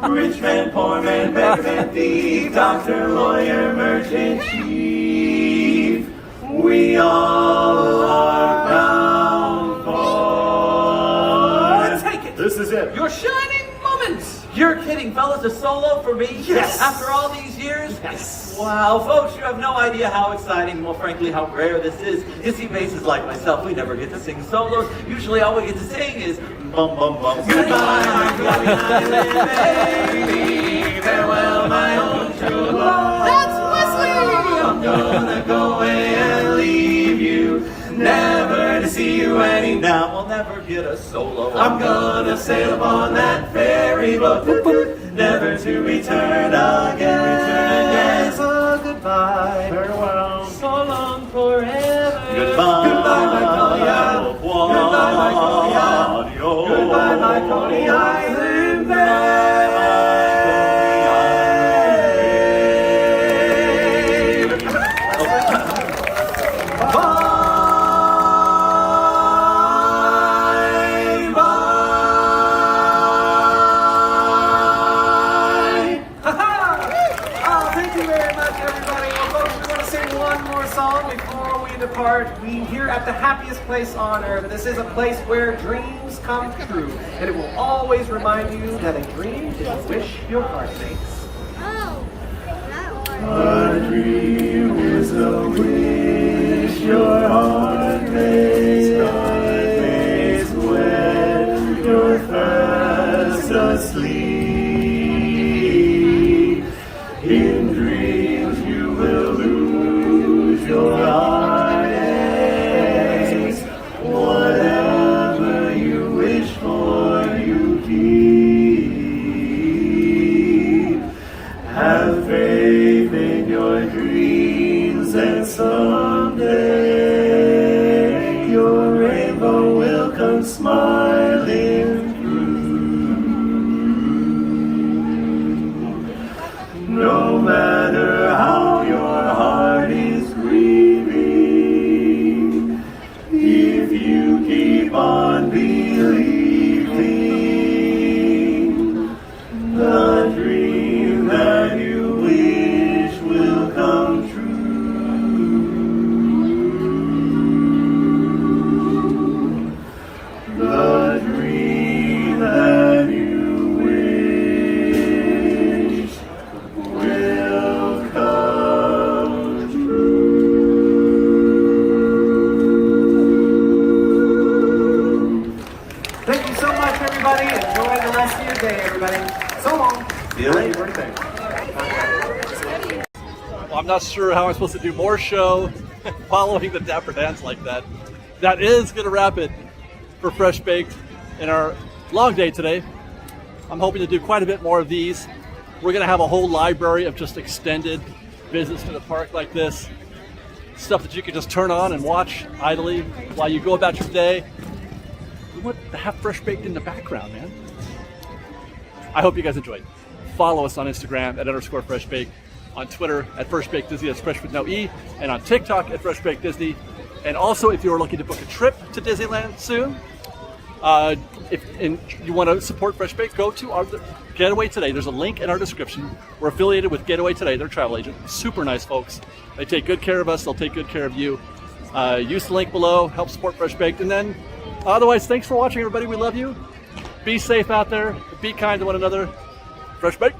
Rich man, poor man, beggar man, thief, doctor, lawyer, merchant, chief. We all are bound for. Take it. This is it. Your shining moments. You're kidding, fellas. A solo for me? Yes. After all these years? Yes. Wow, folks, you have no idea how exciting, well, frankly, how rare this is. You see, basses like myself, we never get to sing solos. Usually all we get to sing is bum, bum, bum. Goodbye, my Coney Island baby. Farewell, my own true love. That's Wesley! I'm gonna go away and leave you. Never to see you any. Now we'll never get a solo. I'm gonna sail upon that ferry boat, never to return again. So goodbye, farewell, so long forever. Goodbye, goodbye, my Coney Island. Goodbye, my Coney Island. Goodbye, my Coney Island babe. We here at the happiest place on earth. This is a place where dreams come true, and it will always remind you that a dream is a wish your heart makes. Oh, that one. A dream is a wish your heart makes. When you're fast asleep, in dreams you will lose your heart. Whatever you wish for, you keep. Have faith in your dreams, and someday your rainbow will come smiling through. No matter how your heart is grieving, if you keep on believing, the dream that you wish will come true. The dream that you wish will come true. Thank you so much, everybody. Enjoy the rest of your day, everybody. So long. See you later. Well, I'm not sure how I'm supposed to do more show following the Dapper Dance like that. That is going to wrap it for Fresh Baked in our long day today. I'm hoping to do quite a bit more of these. We're going to have a whole library of just extended visits to the park like this. Stuff that you can just turn on and watch idly while you go about your day. We want to have Fresh Baked in the background, man. I hope you guys enjoyed. Follow us on Instagram at _FreshBaked, on Twitter at FreshBakedDisney, that's Fresh with no E, and on TikTok at FreshBakedDisney. And also, if you're looking to book a trip to Disneyland soon, if you want to support Fresh Baked, go to our GetAwayToday. There's a link in our description. We're affiliated with GetAwayToday. They're a travel agent. Super nice folks. They take good care of us. They'll take good care of you. Use the link below. Help support Fresh Baked. And then, otherwise, thanks for watching, everybody. We love you. Be safe out there. Be kind to one another. Fresh Baked.